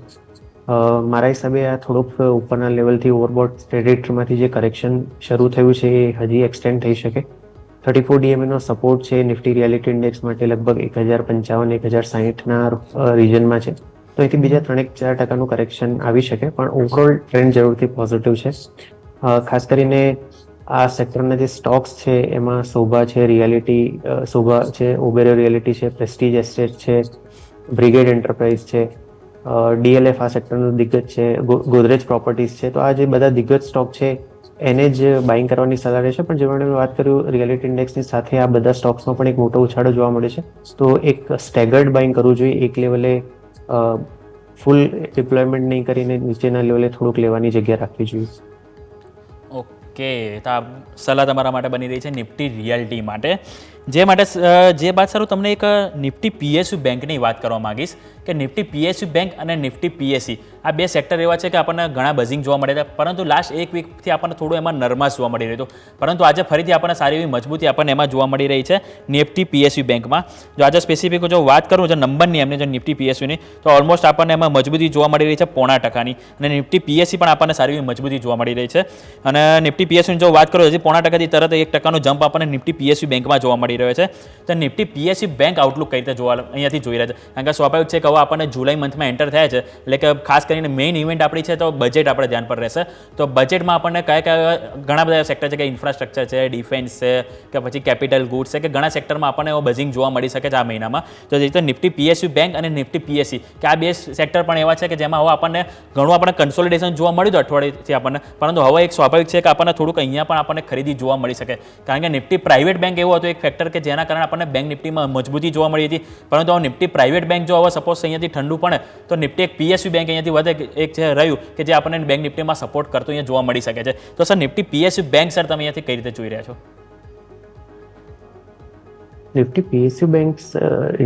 મારા હિસાબે આ થોડુંક ઉપરના લેવલથી ઓવરબોટ ટ્રેજેક્ટરીમાંથી જે કરેક્શન શરૂ થયું છે એ હજી એક્સટેન્ડ થઈ શકે. 34 DMA નો સપોર્ટ છે નિફ્ટી રિયાલિટી ઇન્ડેક્સ માટે લગભગ 1055-1060ના રિજનમાં છે. તો અહીંથી બીજા 3-4%નું કરેક્શન આવી શકે, પણ ઓવરઓલ ટ્રેન્ડ જરૂરથી પોઝિટિવ છે. ખાસ કરીને આ સેક્ટરના જે સ્ટોક્સ છે એમાં શોભા છે, રિયાલિટી શોભા છે, ઓબેરો રિયાલિટી છે, પ્રેસ્ટીજ એસ્ટેટ છે, બ્રિગેડ એન્ટરપ્રાઇઝ છે, DLF આ સેક્ટરનું દિગ્ગજ છે, ગોદરેજ પ્રોપર્ટીઝ છે. તો આ જે બધા દિગ્ગજ સ્ટોક છે એને જ બાઇંગ કરવાની સલાહ રહેશે. પણ જેમાં મેં વાત કર્યું રિયાલિટી ઇન્ડેક્સની સાથે આ બધા સ્ટોક્સમાં પણ એક મોટો ઉછાળો જોવા મળે છે. તો એક સ્ટેગર્ડ બાઇંગ કરવું જોઈએ, એક લેવલે ફૂલ ડિપ્લોયમેન્ટ નહીં કરીને નીચેના લેવલે થોડુંક લેવાની જગ્યા રાખવી જોઈએ. ઓકે, તો આ સલાહ તમારા માટે બની રહી છે નિફ્ટી રિયલ્ટી માટે. જે બાદ સારું તમને એક નિફ્ટી PSU બેંકની વાત કરવા માંગીશ કે નિફ્ટી PSU બેંક અને નિફ્ટી PSE આ બે સેક્ટર એવા છે કે આપણને ઘણા બઝિંગ જોવા મળે છે, પરંતુ લાસ્ટ એક વીકથી આપણને થોડું એમાં નરમાશ જોવા મળી રહ્યું હતું. પરંતુ આજે ફરીથી આપણને સારી એવી મજબૂતી આપણને એમાં જોવા મળી રહી છે નિફ્ટી PSU બેંકમાં. જો આજે સ્પેસિફિક જો વાત કરું જો નંબરની એમની જો નિફ્ટી PSUની, તો ઓલમોસ્ટ આપણને એમાં મજબૂતી જોવા મળી રહી છે 0.5%ની, અને નિફ્ટી PSE પણ આપણને સારી એવી મજબૂતી જોવા મળી રહી છે. અને નિફ્ટી PSUની જો વાત કરું હજી 0.5%થી તરત 1%નું જમ્પ આપણને નિફ્ટી PSU બેંકમાં જોવા મળી રહ્યો છે. તો નિફ્ટી PSU બેંક આઉટલુક કઈ રીતે જોવા અહીંયાથી જોઈ રહ્યા છે? કારણ કે સ્વાભાવિક છે કે હવે આપણને જુલાઈ મંથમાં એન્ટર થયા છે, એટલે કે ખાસ કરીને મેઇન ઇવેન્ટ આપણી છે તો બજેટ આપણે ધ્યાન પર રહેશે. તો બજેટમાં આપણને કયા ઘણા બધા સેક્ટર છે કે ઇન્ફ્રાસ્ટ્રક્ચર છે, ડિફેન્સ છે, કે પછી કેપિટલ ગુડ્સ છે, કે ઘણા સેક્ટરમાં આપણને એવો બઝિંગ જોવા મળી શકે છે આ મહિનામાં. તો જે રીતે નિફ્ટી PSU બેંક અને નિફ્ટી PSE કે આ બે સેક્ટર પણ એવા છે કે જેમાં હવે આપણને ઘણું આપણને કન્સોલિડેશન જોવા મળ્યું હતું અઠવાડિયેથી આપણને, પરંતુ હવે એક સ્વાભાવિક છે કે આપણને થોડુંક અહીંયા પણ આપણને ખરીદી જોવા મળી શકે. કારણ કે નિફ્ટી પ્રાઇવેટ બેંક એવો હતો એક ફેક્ટર કે જેના કારણે આપણને બેંક નિફ્ટીમાં મજબૂતી જોવા મળી હતી. પરંતુ હવે નિફ્ટી પ્રાઇવેટ બેંક જો હવે સપોઝ અહીંયાથી ઠંડુ પડે તો નિફ્ટી એક PSU બેંક અહીંયાથી વધે એક છે રહ્યું કે જે આપણને બેંક નિફ્ટીમાં સપોર્ટ કરતો અહીંયા જોવા મળી શકે છે. તો sir Nifty PSU bank sir તમે અહીંયાથી કઈ રીતે જોઈ રહ્યા છો? નિફ્ટી PSU બેંક્સ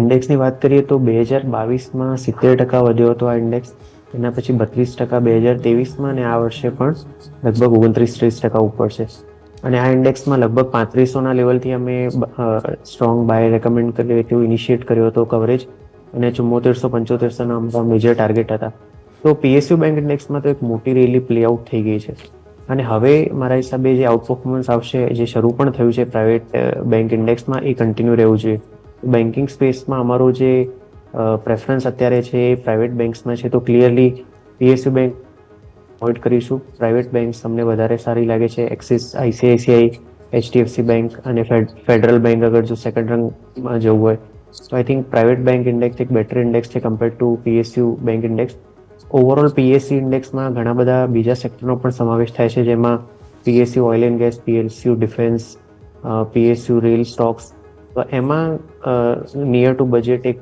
ઇન્ડેક્સની વાત કરીએ તો 2022માં 70% વધ્યો હતો આ ઇન્ડેક્સ, એના પછી 32% 2023માં, અને આ વર્ષે પણ લગભગ 29-30% ઉપર છે. અને આ ઇન્ડેક્સમાં લગભગ 3500ના લેવલથી અમે સ્ટ્રોંગ બાય રેકમેન્ડ કરીએ તેવું ઇનિશિએટ કર્યો હતો કવરેજ, અને 7400-7500ના અમારા મેજર ટાર્ગેટ હતા. તો PSU બેંક ઇન્ડેક્સમાં તો એક મોટી રેલી પ્લે આઉટ થઈ ગઈ છે, અને હવે મારા હિસાબે જે આઉટ પરફોર્મન્સ આવશે, જે શરૂ પણ થયું છે પ્રાઇવેટ બેંક ઇન્ડેક્સમાં, એ કન્ટિન્યુ રહેવું જોઈએ. બેન્કિંગ સ્પેસમાં અમારો જે પ્રેફરન્સ અત્યારે છે એ પ્રાઇવેટ બેંક્સમાં છે. તો ક્લિયરલી PSU બેંક અવોઇડ કરીશું. પ્રાઇવેટ બેંક્સ તમને વધારે સારી લાગે છે, એક્સિસ, ICICI, HDFC બેંક અને ફેડરલ બેંક અગર જો સેકન્ડ રંગમાં જવું હોય તો I think private bank index એક બેટર ઇન્ડેક્સ છે compared to PSU bank index. Overall PSU ઇન્ડેક્સમાં ઘણા બધા બીજા સેક્ટરનો પણ સમાવેશ થાય છે, જેમાં PSU oil and gas, PSU defence, PSU rail stocks. તો એમાં નિયર ટુ બજેટ એક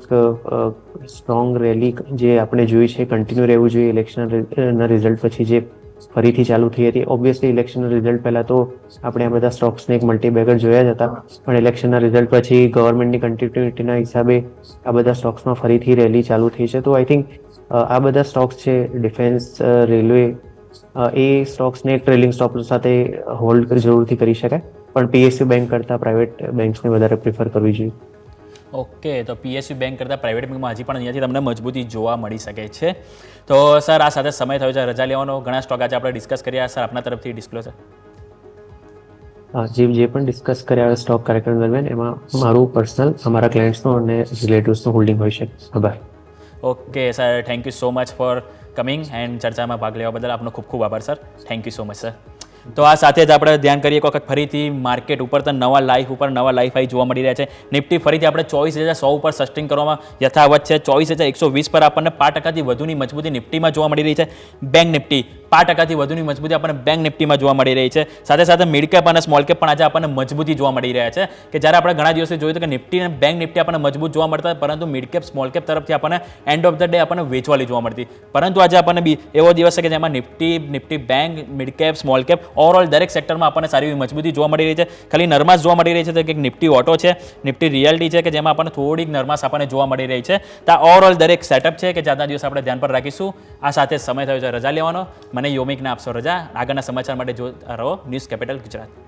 સ્ટ્રોંગ રેલી જે આપણે જોઈ છે કન્ટિન્યુ રહેવું જોઈએ. ઇલેક્શનના રિઝલ્ટ પછી જે ફરીથી ચાલુ થઈ હતી, ઓબ્વિયસલી ઇલેક્શનના રિઝલ્ટ પહેલાં તો આપણે આ બધા સ્ટોક્સને એક મલ્ટીબેગર જોયા જ હતા, પણ ઇલેક્શનના રિઝલ્ટ પછી ગવર્મેન્ટની કન્ટિન્યુટીના હિસાબે આ બધા સ્ટોક્સમાં ફરીથી રેલી ચાલુ થઈ છે. તો આઈ થિંક આ બધા સ્ટોક્સ છે, ડિફેન્સ, રેલવે, એ સ્ટોક્સને ટ્રેલિંગ સ્ટોપ સાથે હોલ્ડ જરૂરથી કરી શકાય, પણ PSU બેંક કરતાં પ્રાઇવેટ બેંક્સને વધારે પ્રિફર કરવી જોઈએ. ઓકે, તો PSU બેંક કરતાં પ્રાઇવેટ બેંકમાં હજી પણ અહીંયાથી તમને મજબૂતી જોવા મળી શકે છે. તો સર આ સાથે સમય થયો છે રજા લેવાનો, ઘણા સ્ટોક આજે આપણે ડિસ્કસ કર્યા. સર આપના તરફથી ડિસ્ક્લોઝર. જે પણ ડિસ્કસ કર્યા સ્ટોક કાર્યક્રમ દરમિયાન એમાં મારું પર્સનલ, અમારા ક્લાયન્ટ્સનું અને રિલેટિવ્સનું હોલ્ડિંગ હોઈ શકે. આભાર. Okay sir, thank you so much for coming and ચર્ચામાં ભાગ લેવા બદલ આપનો ખૂબ ખૂબ આભાર sir. Thank you so much sir. તો આ સાથે જ આપણે ધ્યાન કરીએ એક વખત ફરીથી માર્કેટ ઉપર તો નવા લાઈફ હાઈ જોવા મળી રહ્યા છે. નિફ્ટી ફરીથી આપણે 24,100 ઉપર સસ્ટેન કરવામાં યથાવત છે. 24,120 પર આપણને 5%થી વધુની મજબૂતી નિફ્ટીમાં જોવા મળી રહી છે. બેંક નિફ્ટી 5%થી વધુની મજબૂતી આપણને બેંક નિફ્ટીમાં જોવા મળી રહી છે. સાથે સાથે મિડ કેપ અને સ્મોલ કેપ પણ આજે આપણને મજબૂતી જોવા મળી રહ્યા છે, કે જ્યારે આપણે ઘણા દિવસે જોયું કે નિફ્ટી અને બેંક નિફ્ટી આપણને મજબૂત જોવા મળતા, પરંતુ મિડ કેપ સ્મોલ કેપ તરફથી આપણને એન્ડ ઓફ ધ ડે આપણને વેચવાલી જોવા મળતી. પરંતુ આજે આપણને એવો દિવસ છે કે જેમાં Nifty bank, mid cap, small cap overall દરેક સેક્ટરમાં આપણને સારી એવી મજબૂતી જોવા મળી રહી છે. ખાલી નરમાશ જોવા મળી રહી છે કે નિફ્ટી ઓટો છે, નિફ્ટી રિયલ્ટી છે, કે જેમાં આપણને થોડીક નરમાશ આપણને જોવા મળી રહી છે. તો આ ઓવરઓલ દરેક સેટઅપ છે કે આજના દિવસ આપણે ધ્યાન પર રાખીશું. આ સાથે સમય થયો છે રજા લેવાનો. મને યોમિકને આપશો રજા. આગળના સમાચાર માટે જોતા રહો ન્યૂઝ કેપિટલ ગુજરાત.